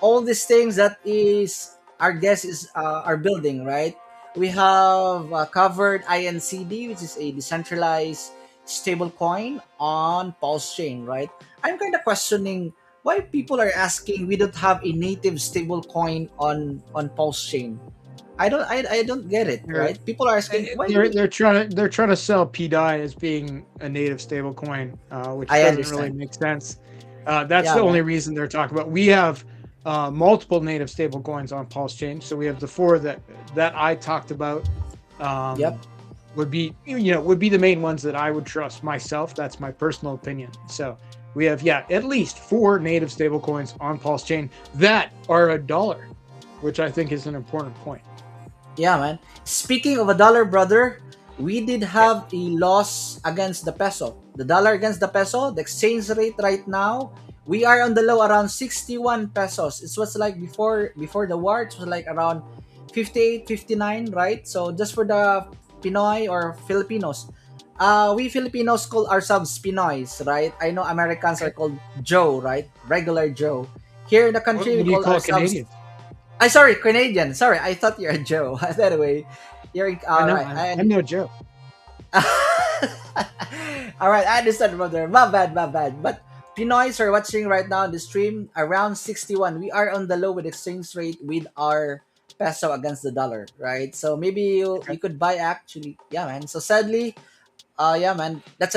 S1: all these things that is our guest is are building. Right. We have covered INCD, which is a decentralized stable coin on Pulse chain. Right. I'm kind of questioning why people are asking we don't have a native stable coin on Pulse chain. I don't get it,
S2: They're
S1: right? People are asking why
S2: they're
S1: we.
S2: they're trying to sell PDI as being a native stablecoin, which
S1: I
S2: doesn't really
S1: understand.
S2: make sense. That's
S1: Yeah,
S2: the only
S1: man.
S2: reason they're talking about. We have multiple native stablecoins on Pulse Chain, so we have the four that I talked about.
S1: Yep.
S2: Um, would be the main ones that I would trust myself. That's my personal opinion. So we have at least four native stablecoins on Pulse Chain that are a dollar, which I think is an important point.
S1: Yeah, man. Speaking of a dollar, brother, we did
S2: Yeah.
S1: have a loss against the peso. The dollar against the peso, the exchange rate right now, we are on the low around 61 pesos. It was like before the war, it was like around 58, 59, right? So just for the Pinoy or Filipinos, we Filipinos call ourselves Pinoys, right? I know Americans are
S2: Okay.
S1: called Joe, right? Regular Joe. Here in the
S2: What,
S1: country, we
S2: what do you
S1: call
S2: call
S1: ourselves.
S2: Canadians?
S1: I sorry, Canadian. Sorry, I thought you're a Joe. Anyway, you're
S2: I
S1: all
S2: know.
S1: right.
S2: I'm no joke.
S1: All right, I understand, brother. My bad, my bad. But Pinoys are watching right now the stream around 61. We are on the low with exchange rate with our peso against the dollar, right? So maybe you
S2: Okay.
S1: could buy actually. Yeah, man. So sadly, yeah, man. That's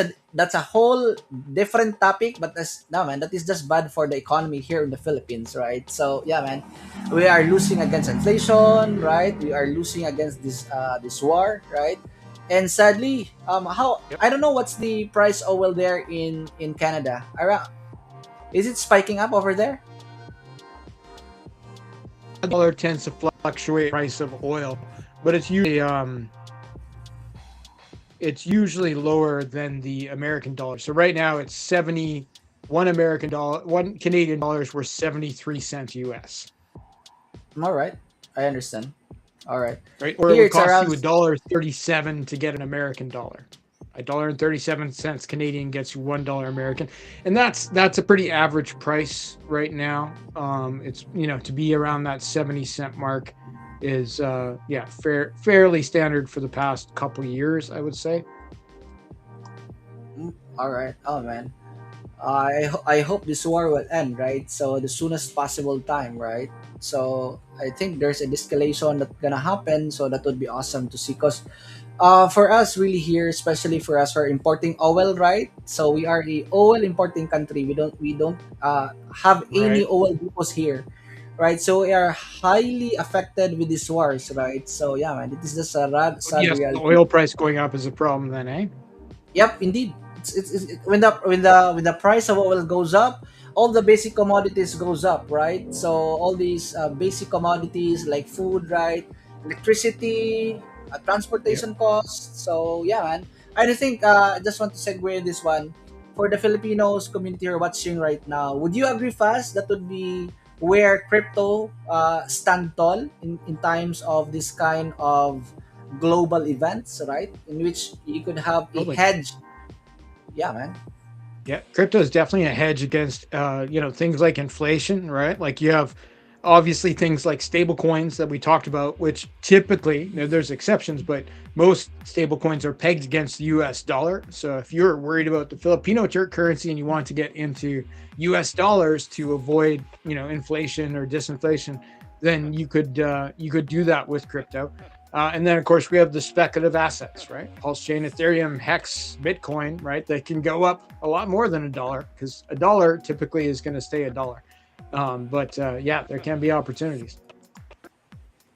S1: a whole different topic, but that's no, man. That is just bad for the economy here in the Philippines, right? So yeah, man. We are losing against inflation, right? We are losing against this war, right? And sadly, how
S2: Yep.
S1: I don't know what's the price of oil there in Canada. Around is it spiking up over there?
S2: The dollar tends to fluctuate price of oil, but it's usually lower than the American dollar. So right now it's 1 Canadian dollar is worth 73 cents US.
S1: All right, I understand. All right,
S2: Right? Or it
S1: here
S2: would
S1: it's
S2: cost
S1: around.
S2: you $1.37 to get an American dollar. $1.37 Canadian gets you $1 American, and that's a pretty average price right now. It's to be around that 70 cent mark is fairly standard for the past couple years, I would say.
S1: All right. Oh man. I hope this war will end, right? So the soonest possible time, right? So I think there's a escalation that's gonna happen. So that would be awesome to see. Cause for us really here, especially for us, we're importing oil, right? So we are a oil importing country. We don't have any
S2: Right.
S1: oil depots here, right? So we are highly affected with these wars, right? So yeah, man, it is just a sad
S2: Yes, the
S1: reality.
S2: oil price going up is a problem then, eh?
S1: Yep, indeed. When the price of oil goes up, all the basic commodities goes up, right? So all these basic commodities like food, right, electricity,
S2: Yep.
S1: transportation costs. So yeah, man. I think I just want to segue in this one for the Filipinos community who are watching right now. Would you agree, fast that would be where crypto stand tall in times of this kind of global events, right? In which you could have a
S2: Totally.
S1: hedge. Yeah, man.
S2: Yeah, crypto is definitely a hedge against things like inflation, right? Like you have obviously things like stable coins that we talked about, which typically there's exceptions, but most stable coins are pegged against the US dollar. So if you're worried about the Filipino currency and you want to get into US dollars to avoid, inflation or disinflation, then you could do that with crypto. And then, of course, we have the speculative assets, right? Pulse Chain, Ethereum, Hex, Bitcoin, right? They can go up a lot more than a dollar because a dollar typically is going to stay a dollar. But there can be opportunities.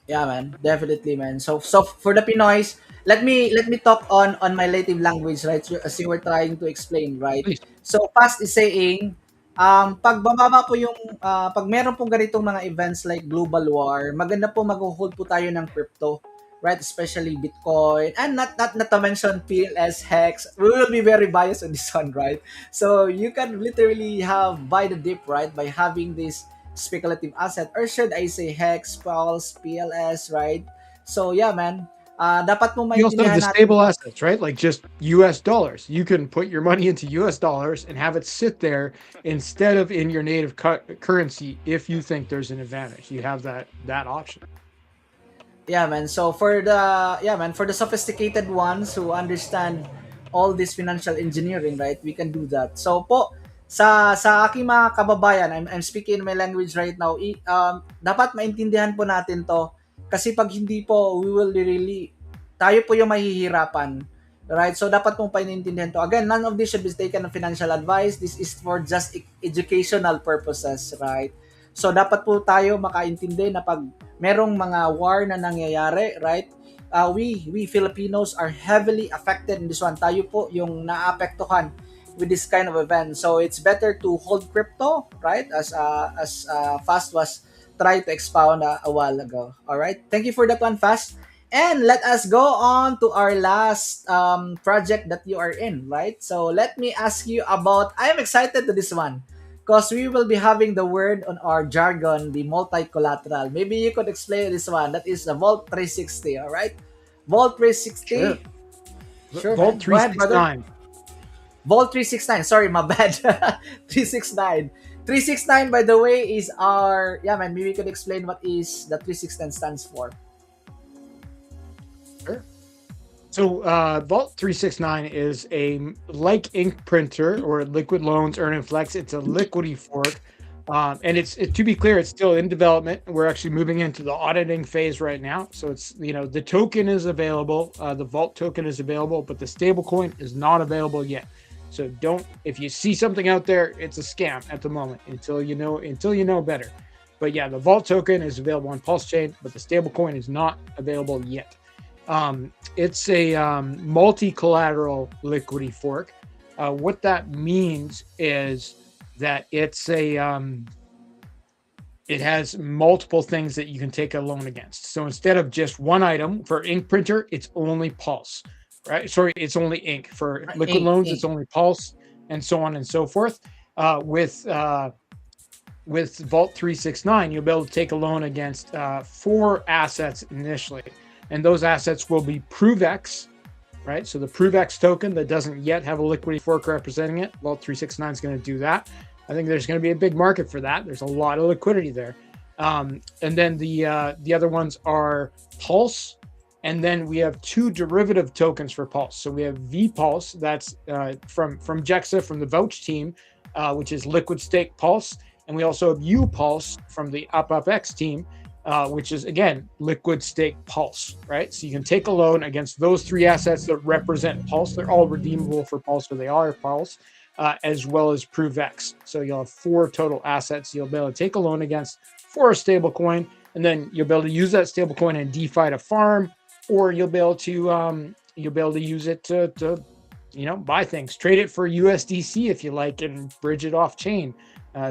S1: Yeah, man. Definitely, man. So for the Pinoys, let me talk on my native language, right? So, as you were trying to explain, right?
S2: Please.
S1: So Fast is saying Pag bababa po yung, pag meron pong ganitong mga events like global war, maganda po mag-hold po tayo ng crypto, right? Especially Bitcoin, and not to mention PLS, Hex. We will be very biased on this one, right? So you can literally have buy the dip, right? By having this speculative asset, or should I say Hex, Pulse, PLS, right? So yeah, man. Dapat mo
S2: You also have
S1: maintindihan
S2: the
S1: natin
S2: stable
S1: to.
S2: assets, right? Like just US dollars. You can put your money into US dollars and have it sit there instead of in your native currency if you think there's an advantage. You have that option.
S1: Yeah, man. So for the sophisticated ones who understand all this financial engineering, right? We can do that. So po sa aking mga kababayan, I'm speaking my language right now. Dapat maintindihan po natin 'to kasi pag hindi po, we will really tayo po yung mahihirapan. Right? So dapat mong painintindihan to. Again, none of this should be taken as financial advice. This is for just educational purposes, right? So dapat po tayo makaintindi na pag merong mga war na nangyayari, right? We Filipinos are heavily affected in this one. Tayo po yung naapektuhan with this kind of event. So it's better to hold crypto, right? As Fast was trying to expound a while ago. All right. Thank you for that one, Fast. And let us go on to our last project that you are in, right? So let me ask you about. I am excited to this one because we will be having the word on our jargon, the multi-collateral. Maybe you could explain this one. That is the Vault 360, all right? Vault
S2: Sure.
S1: 360. Sure,
S2: Vault
S1: man. Go ahead, brother.
S2: 369.
S1: Vault 369. Sorry, my bad. 369. 369, by the way, is our. Yeah, man. Maybe you could explain what is the 369 stands for.
S2: Sure. So Vault 369 is a like ink printer or Liquid Loans Earn and Flex. It's a liquidity fork. And to be clear, it's still in development. We're actually moving into the auditing phase right now. So it's, the token is available. The Vault token is available, but the stablecoin is not available yet. So if you see something out there, it's a scam at the moment until you know better. But yeah, the Vault token is available on Pulse Chain, but the stablecoin is not available yet. It's a multi-collateral liquidity fork. What that means is that it has multiple things that you can take a loan against. So instead of just one item for ink printer, it's only Pulse, right? Sorry, it's only ink. For liquid loans, it's only Pulse, and so on and so forth. With Vault 369, you'll be able to take a loan against 4 assets initially. And those assets will be ProveX, right? So the ProveX token that doesn't yet have a liquidity fork representing it, Vault 369 is going to do that. I think there's going to be a big market for that. There's a lot of liquidity there. And then the other ones are Pulse, and then we have 2 derivative tokens for Pulse. So we have VPulse, that's from Jexa, from the Vouch team, which is Liquid Stake Pulse. And we also have UPulse from the UpUpX team, which is, again, Liquid Stake Pulse, right? So you can take a loan against those 3 assets that represent Pulse. They're all redeemable for Pulse, or they are Pulse, as well as ProveX. So you'll have 4 total assets you'll be able to take a loan against for a stablecoin, and then you'll be able to use that stablecoin in DeFi to farm, or you'll be able to use it to buy things, trade it for USDC if you like, and bridge it off chain,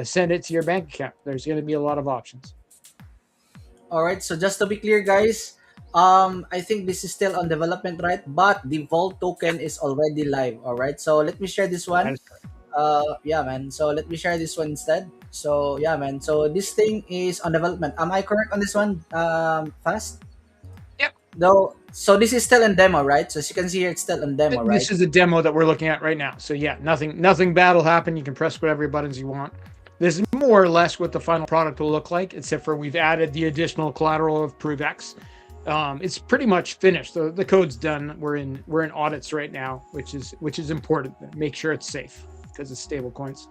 S2: send it to your bank account. There's going to be a lot of options.
S1: All right. So just to be clear, guys, I think this is still on development, right? But the Vault token is already live. All right. So let me share this one. Yeah, man. So let me share this one instead. So yeah, man. So this thing is on development. Am I correct on this one? Fast.
S2: Yep.
S1: Though. So this is still in demo, right? So as you can see here, it's still in demo, right?
S2: This is a demo that we're looking at right now. So yeah, nothing bad will happen. You can press whatever buttons you want. This is more or less what the final product will look like, except for we've added the additional collateral of ProveX. It's pretty much finished. The code's done. We're in audits right now, which is important. Make sure it's safe because it's stable coins.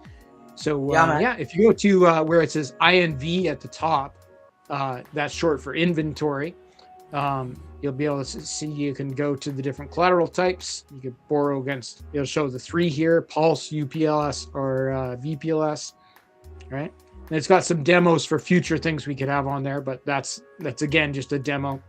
S2: So if you go to where it says INV at the top, that's short for inventory. You'll be able to see, you can go to the different collateral types. You can borrow against, it'll show the 3 here: Pulse, UPLS, or VPLS, right? And it's got some demos for future things we could have on there, but that's again just a demo.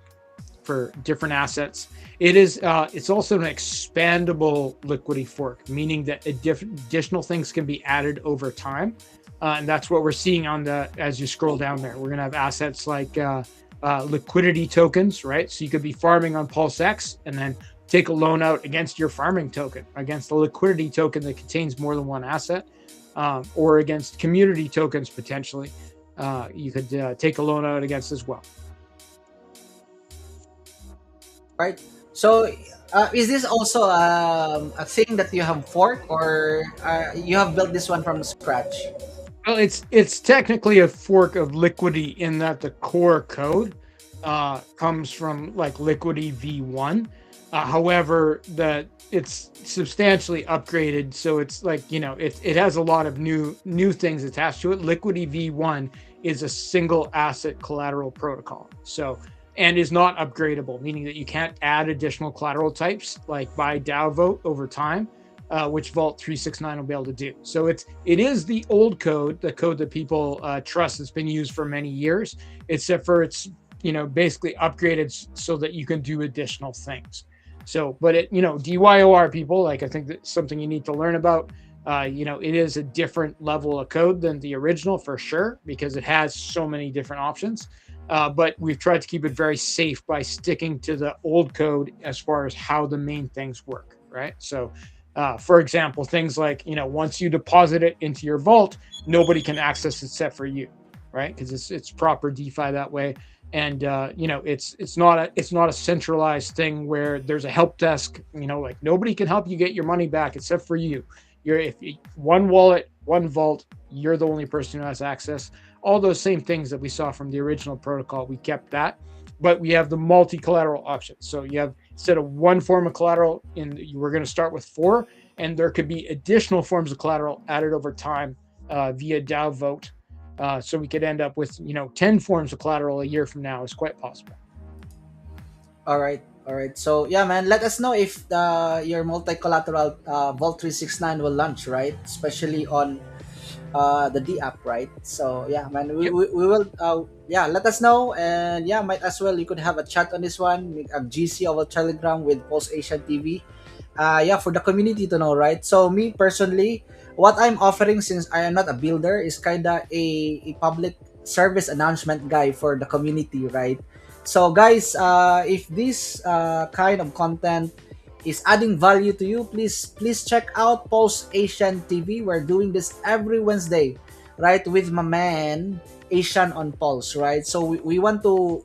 S2: for different assets. It's also an expandable liquidity fork, meaning that additional things can be added over time. And that's what we're seeing on the as you scroll down there. We're gonna have assets like liquidity tokens, right? So you could be farming on PulseX and then take a loan out against your farming token, against a liquidity token that contains more than one asset, or against community tokens potentially. You could take a loan out against as well.
S1: Right. So, is this also a thing that you have fork, or you have built this one from scratch?
S2: Well, it's technically a fork of Liquidity in that the core code comes from like Liquidity V1. However, the it's substantially upgraded, so it's like it has a lot of new things attached to it. Liquidity V1 is a single asset collateral protocol, so and is not upgradable, meaning that you can't add additional collateral types like by DAO vote over time, which Vault 369 will be able to do. So it is the old code, the code that people trust that's been used for many years, except for it's basically upgraded so that you can do additional things. So, but DYOR people, like I think that's something you need to learn about. It is a different level of code than the original for sure because it has so many different options. But we've tried to keep it very safe by sticking to the old code as far as how the main things work, right? So for example, things like, once you deposit it into your vault, nobody can access it except for you, right? Because it's proper DeFi that way. And it's not a centralized thing where there's a help desk, like nobody can help you get your money back except for you. If one wallet, one vault, you're the only person who has access. All those same things that we saw from the original protocol, we kept that, but we have the multi-collateral option. So you have, instead of one form of collateral, we're going to start with 4, and there could be additional forms of collateral added over time via DAO vote. So we could end up with 10 forms of collateral a year from now is quite possible.
S1: All right. All right. So yeah, man, let us know if your multi-collateral Vault 369 will launch, right? Especially on the D app, right? So yeah, man,
S2: Yep.
S1: we will yeah, let us know, and yeah, might as well you could have a chat on this one, make a GC over Telegram with Pulse Asian TV. Yeah, for the community to know, right? So me personally, what I'm offering, since I am not a builder, is kinda a public service announcement guy for the community, right? So guys, if this kind of content is adding value to you, please check out Pulse Asian TV. We're doing this every Wednesday, right, with my man Asian on Pulse, right? So we want to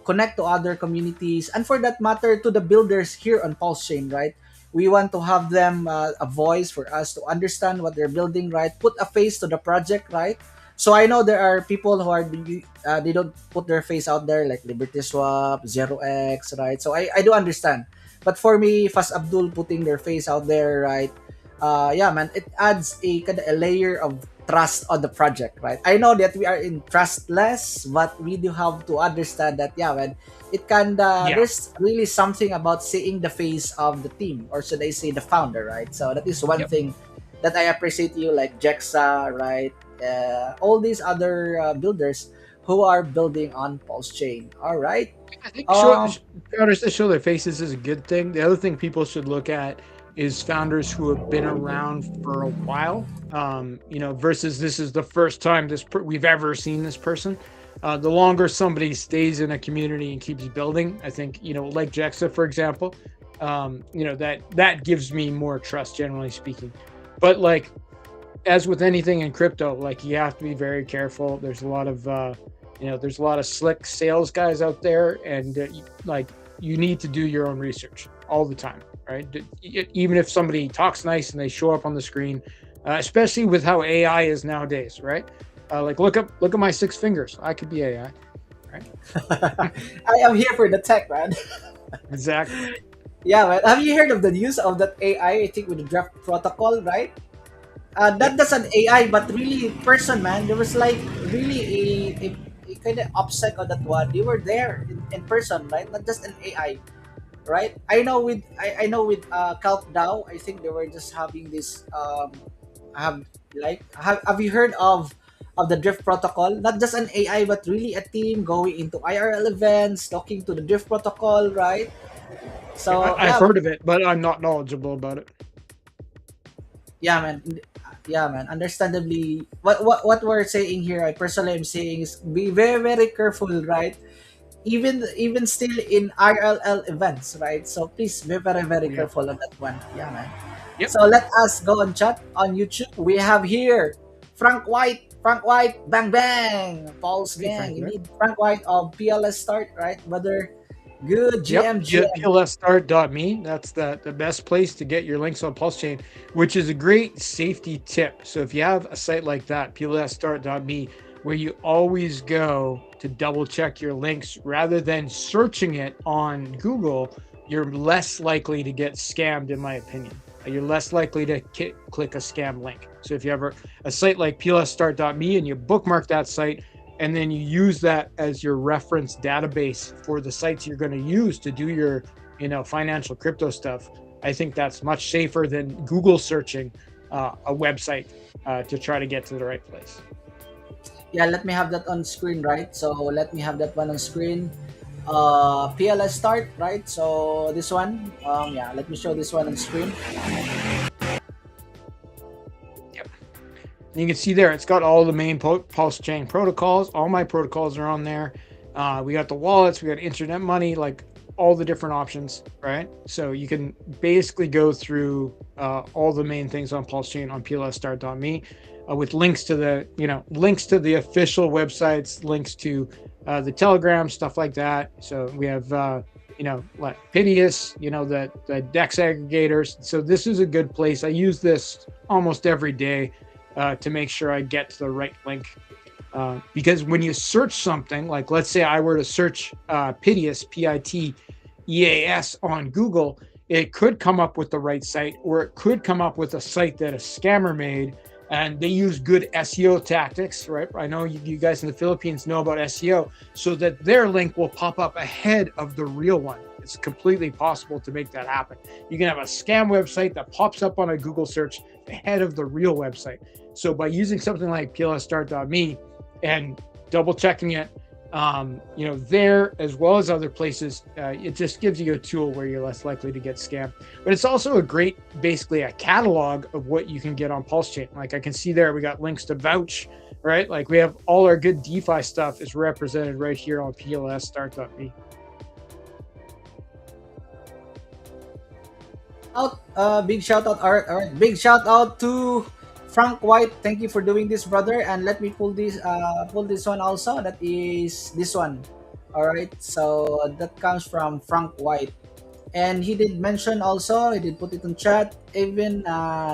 S1: connect to other communities, and for that matter to the builders here on Pulse Chain, right? We want to have them a voice for us to understand what they're building, right? Put a face to the project, right? So I know there are people who are they don't put their face out there, like Liberty Swap, Zero X, right? So I do understand, but for me, Fast Abdul putting their face out there, right? Yeah, man, it adds a kind of a layer of trust on the project, right? I know that we are in trustless, but we do have to understand that, yeah, man, it can.
S2: Yeah.
S1: There's really something about seeing the face of the team, or should I say, the founder, right? So that is one
S2: Yep.
S1: thing that I appreciate you, like Jexa, right? All these other builders who are building on Pulse Chain. All right.
S2: I think
S1: Um,
S2: founders to show their faces is a good thing. The other thing people should look at is founders who have been around for a while. Versus this is the first time we've ever seen this person. The longer somebody stays in a community and keeps building, I think like Jexa, for example, that gives me more trust, generally speaking. But like as with anything in crypto, like you have to be very careful. There's a lot of there's a lot of slick sales guys out there, and you need to do your own research all the time, right? Even if somebody talks nice and they show up on the screen, especially with how AI is nowadays, right? Like look at my 6 fingers. I could be AI, right?
S1: I am here for the tech, man.
S2: Exactly.
S1: Yeah, man. Have you heard of the news of that AI? I think with the draft protocol, right? Not
S2: Yep.
S1: just an AI, but really person, man. There was like really a kind of upset on that one. They were there in person, right? Not just an AI, right? I know with Calp Dow, I think they were just having this have you heard of of the drift protocol. Not just an AI, but really a team going into IRL events, talking to the drift protocol, right?
S2: Yeah,
S1: So
S2: I've
S1: yeah,
S2: heard of it, but I'm not knowledgeable about it.
S1: yeah, man. Yeah, man. Understandably, what we're saying here, I personally am saying is be very very careful, right? Even still in RLL events, right? So please be very very
S2: Yeah.
S1: careful on that one. Yeah, man.
S2: Yep.
S1: So let us go on chat on YouTube. We have here Frank White. Frank White, bang bang. Paul's
S2: Hey,
S1: gang.
S2: Frank.
S1: You
S2: There.
S1: need Frank White of PLS start, right, brother? Good
S2: Yep.
S1: GM GM.
S2: PLSstart.me. That's the best place to get your links on Pulse Chain, which is a great safety tip. So if you have a site like that, PLSstart.me, where you always go to double check your links rather than searching it on Google, you're less likely to get scammed, in my opinion. You're less likely to click a scam link. So if you have a site like PLSstart.me and you bookmark that site, and then you use that as your reference database for the sites you're going to use to do your financial crypto stuff, I think that's much safer than Google searching a website to try to get to the right place.
S1: Yeah, let me have that on screen, right? So let me have that one on screen. PLS start, right? So this one, yeah, let me show this one on screen.
S2: Yep. And you can see there, it's got all the main Pulse Chain protocols. All my protocols are on there. We got the wallets, we got internet money, like all the different options, right? So you can basically go through all the main things on Pulse Chain on plsstart.me with links to the official websites, links to the Telegram, stuff like that. So we have like Pidius, the DEX aggregators. So this is a good place. I use this almost every day to make sure I get to the right link. Because when you search something, like let's say I were to search Piteus, Piteas on Google, it could come up with the right site, or it could come up with a site that a scammer made, and they use good SEO tactics, right? I know you guys in the Philippines know about SEO, so that their link will pop up ahead of the real one. It's completely possible to make that happen. You can have a scam website that pops up on a Google search ahead of the real website. So by using something like plsstart.me and double checking it, there as well as other places, it just gives you a tool where you're less likely to get scammed. But it's also basically a catalog of what you can get on Pulse Chain. Like I can see there, we got links to Vouch, right? Like we have all our good DeFi stuff is represented right here on plsstart.me.
S1: Big shout out, all right, big shout out to Frank White. Thank you for doing this, brother. And let me pull this one also. That is this one. All right, so that comes from Frank White, and he did mention also. He did put it in chat. Even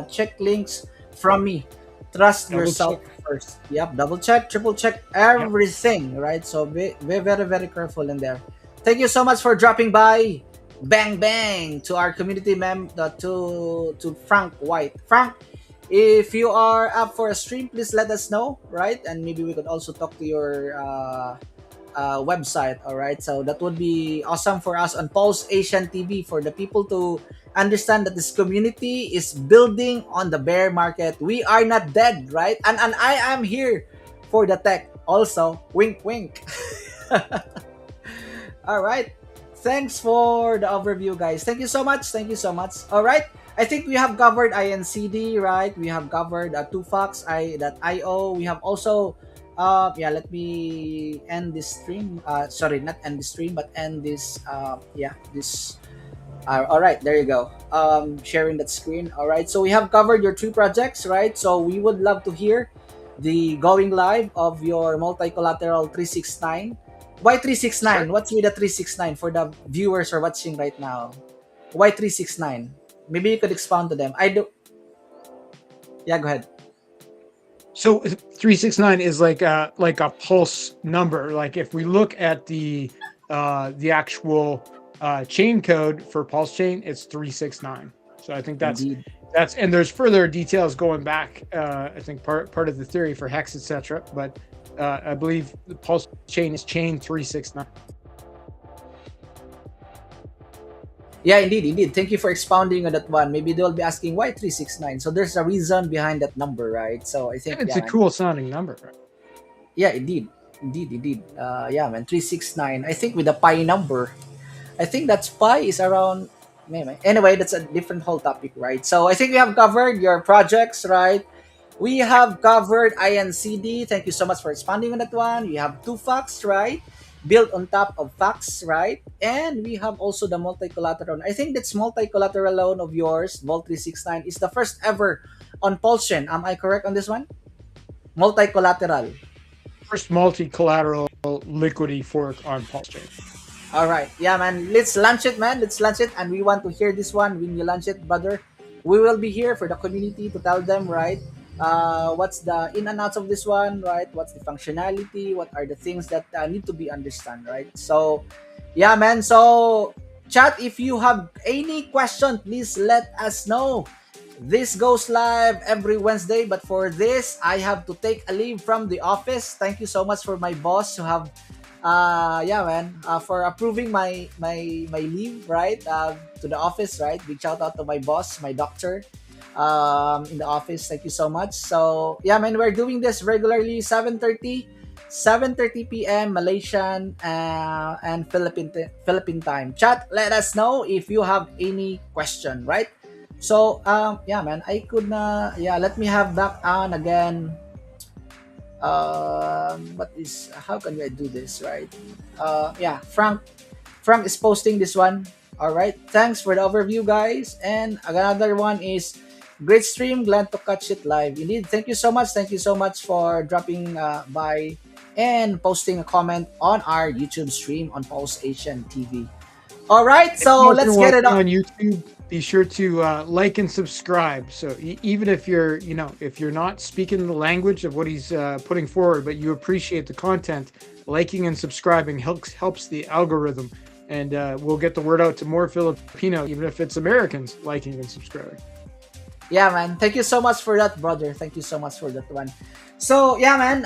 S1: check links from me. Trust
S2: Double
S1: yourself
S2: check.
S1: first. Yep, double check, triple check
S2: Yep.
S1: everything. Right, so be very very careful in there. Thank you so much for dropping by. Bang bang to our community to Frank White. Frank, if you are up for a stream, please let us know, right? And maybe we could also talk to your website, all right? So that would be awesome for us on Pulse Asian TV for the people to understand that this community is building on the bear market. We are not dead, right? And I am here for the tech also. Wink, wink. All right. Thanks for the overview, guys. Thank you so much. Thank you so much. All right. I think we have covered INCD, right? We have covered 2fox, io. We have also, yeah, let me end this stream. Sorry, not end the stream, but end this, this. All right, there you go. Sharing that screen. All right. So we have covered your 3 projects, right? So we would love to hear the going live of your multi-collateral 369. Why
S2: Sure.
S1: 369? What's with the 369 for the viewers who are watching right now? Why 369? Maybe you could expound to them. I do. Yeah, go ahead.
S2: So 369 is like a pulse number. Like if we look at the actual chain code for Pulse Chain, it's 369. So I think
S1: Indeed.
S2: and there's further details going back. I think part of the theory for hex, etc. But I believe the Pulse Chain is chain 369.
S1: Yeah, indeed. Thank you for expounding on that one. Maybe they'll be asking why 369. So there's a reason behind that number, right? So I think,
S2: And it's
S1: yeah,
S2: a
S1: man.
S2: cool sounding number. Right?
S1: Yeah, indeed. Yeah, man, 369. I think with the pi number, I think that's pi is around. Anyway, that's a different whole topic, right? So I think we have covered your projects, right? We have covered INCD. Thank you so much for expanding on that one. We have two facts, right? Built on top of facts, right? And we have also the multi-collateral. I think that's multi-collateral loan of yours, Volt 369, is the first ever on Pulsion. Am I correct on this one? Multi-collateral.
S2: First multi-collateral liquidity fork on Pulse Chain.
S1: All right. Yeah, man. Let's launch it, man. Let's launch it. And we want to hear this one when you launch it, brother. We will be here for the community to tell them, right? What's the in and outs of this one, right? What's the functionality? What are the things that need to be understood, right? So, yeah, man. So, chat, if you have any question, please let us know. This goes live every Wednesday, but for this, I have to take a leave from the office. Thank you so much for my boss who have yeah, man, for approving my leave, right, to the office, right. Big shout out to my boss, my doctor, in the office. Thank you so much. So yeah, man, we're doing this regularly, 7:30 p.m. Malaysian and Philippine time. Chat, let us know if you have any question, right? So yeah, man, I could yeah, let me have back on again. What is, how can I do this, right? Yeah, Frank is posting this one. All right, thanks for the overview, guys. And another one is great stream, glad to catch it live. Indeed, thank you so much for dropping by and posting a comment on our YouTube stream on Pulse Asian TV. All right,
S2: If
S1: so
S2: you guys are
S1: let's get it
S2: watching
S1: on.
S2: on YouTube, be sure to like and subscribe. So even if you're, if you're not speaking the language of what he's putting forward, but you appreciate the content, liking and subscribing helps the algorithm, and we'll get the word out to more Filipino, even if it's Americans liking and subscribing.
S1: Yeah, man. Thank you so much for that, brother. Thank you so much for that one. So yeah, man.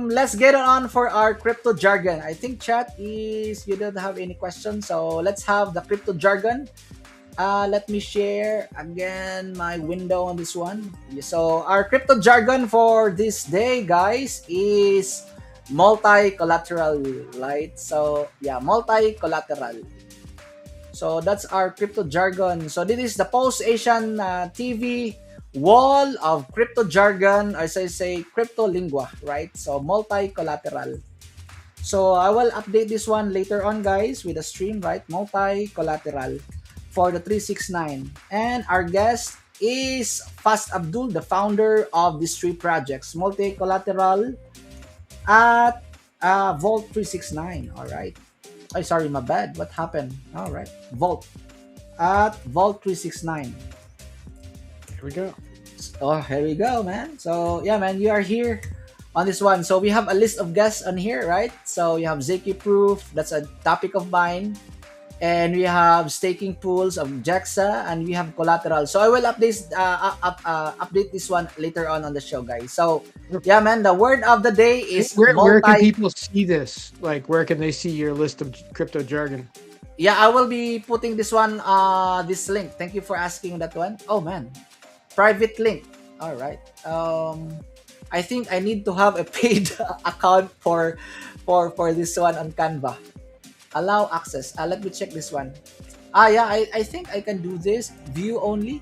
S1: Let's get on for our crypto jargon. I think chat is you don't have any questions, so let's have the crypto jargon. Let me share again my window on this one. So our crypto jargon for this day, guys, is multi-collateral, right? So yeah, multi-collateral. So that's our crypto jargon. So this is the Post Asian TV wall of crypto jargon, as I say, crypto lingua, right? So multi-collateral. So I will update this one later on, guys, with a stream, right? Multi-collateral for the 369. And our guest is Fast Abdul, the founder of these three projects, multi-collateral at Vault 369. All right. Ay, sorry, my bad. What happened? All right. Vault. At Vault 369.
S2: Here we go.
S1: Oh, here we go, man. So, yeah, man, you are here on this one. So, we have a list of guests on here, right? So, you have Zeki Proof. That's a topic of mine. And we have staking pools of JAXA, and we have collateral. So I will update this one later on the show, guys. So yeah, man, the word of the day is
S2: Where can
S1: multi.
S2: people see this? Like, where can they see your list of crypto jargon?
S1: Yeah, I will be putting this one, this link. Thank you for asking that one. Oh man, private link. All right. I think I need to have a paid account for this one on Canva. Allow access. Let me check this one. Yeah, I think I can do this. View only.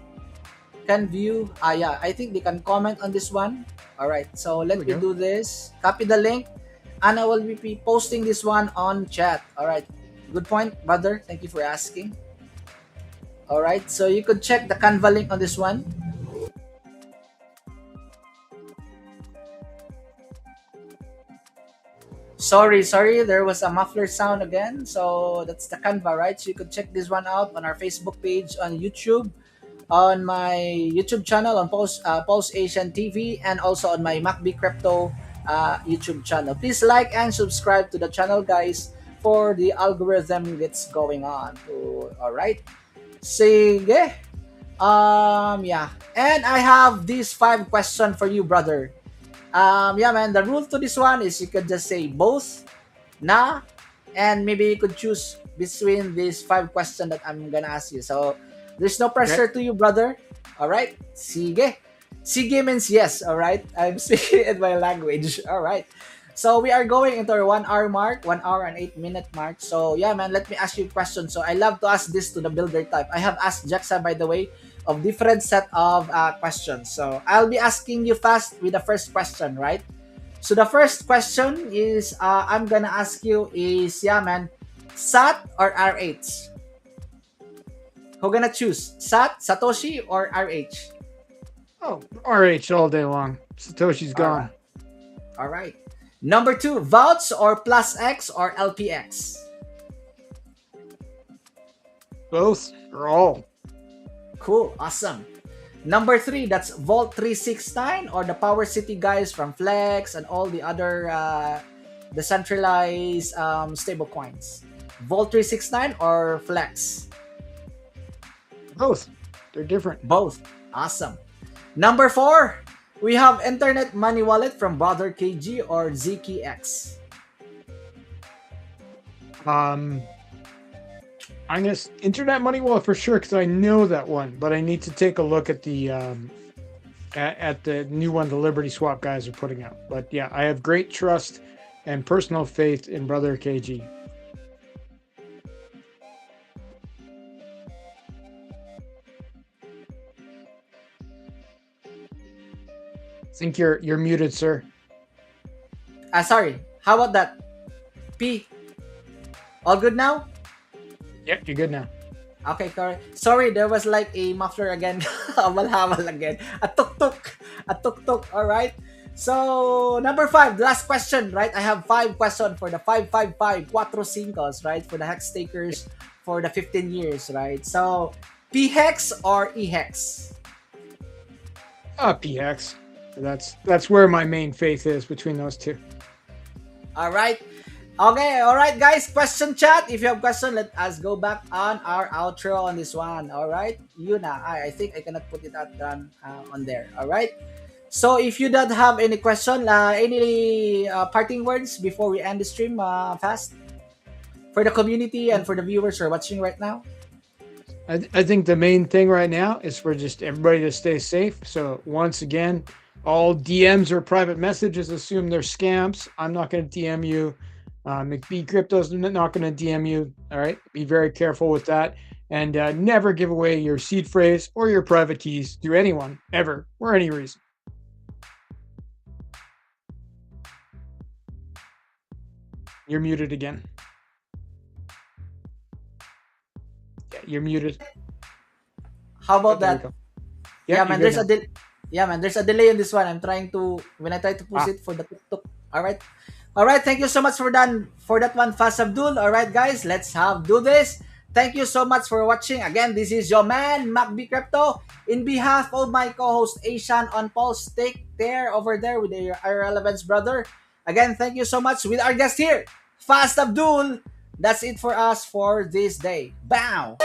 S1: Can view. Yeah, I think they can comment on this one. All right. So
S2: There
S1: let
S2: we
S1: me
S2: go.
S1: do this. Copy the link, and I will be posting this one on chat. All right. Good point, brother. Thank you for asking. All right. So you could check the Canva link on this one. Sorry, there was a muffler sound again. So that's the Canva, right? So you could check this one out on our Facebook page, on YouTube, on my YouTube channel, on Pulse Asian TV, and also on my MacB Crypto YouTube channel. Please like and subscribe to the channel, guys, for the algorithm that's going on. All right. Sige. Yeah. And I have these 5 questions for you, brother. Yeah, man, the rule to this one is you could just say both, na, and maybe you could choose between these 5 questions that I'm gonna ask you. So there's no
S2: Okay.
S1: pressure to you, brother. All right, sige. Sige means yes. All right, I'm speaking in my language. All right. So we are going into our 1 hour mark, 1 hour and 8 minute mark. So yeah, man, let me ask you a question. So I love to ask this to the builder type. I have asked Jaxa, by the way, of different set of questions. So I'll be asking you fast with the first question, right? So the first question is I'm gonna ask you is, yeah, man, SAT or RH? Who gonna choose? SAT, Satoshi, or RH?
S2: Oh, RH all day long. Satoshi's
S1: All
S2: gone.
S1: right. All right. Number two, Vouch or Plus X or LPX?
S2: Both or all.
S1: Cool. Awesome. Number three, that's Vault 369 or the Power City guys from Flex and all the other decentralized stable coins. Vault 369 or Flex?
S2: Both. They're different.
S1: Both. Awesome. Number four, we have Internet Money Wallet from Brother KG or ZKX.
S2: Um, I'm gonna Internet Money Wallet for sure because I know that one, but I need to take a look at the at the new one the Liberty Swap guys are putting out. But yeah, I have great trust and personal faith in Brother KG. I think you're muted, sir.
S1: Sorry. How about that? P. All good now?
S2: Yeah, you're good now.
S1: Okay, correct. Sorry, there was like a muffler again. Hamal again. A tuk-tuk. A tuk-tuk. All right. So, number five, last question, right? I have five questions for the 555, Cuatro Cincos, right? For the hex takers for the 15 years, right? So, P-hex or E-hex?
S2: PX. That's where my main faith is between those two.
S1: All right. Okay, all right, guys. Question chat. If you have question, let us go back on our outro on this one. All right, Yuna. I think I cannot put it out on there. All right. So if you don't have any question, any parting words before we end the stream, fast for the community and for the viewers who are watching right now.
S2: I think the main thing right now is for just everybody to stay safe. So once again, all DMs or private messages assume they're scams. I'm not going to DM you. McBee Crypto's not going to DM you. All right. Be very careful with that. And never give away your seed phrase or your private keys to anyone, ever, for any reason. You're muted again. Yeah, you're muted.
S1: How about
S2: There we
S1: that?
S2: go.
S1: Yeah,
S2: Yeah,
S1: man.
S2: you're good now.
S1: Yeah, man. There's a delay in this one. I'm trying to when I try to push
S2: Ah,
S1: it for the tuk-tuk. All right. All right. Thank you so much for that one, Fast Abdul. All right, guys. Let's do this. Thank you so much for watching. Again, this is your man, MacB Crypto. In behalf of my co-host, Asian on Pulse, take care over there with your irrelevance brother. Again, thank you so much with our guest here, Fast Abdul. That's it for us for this day. Bow.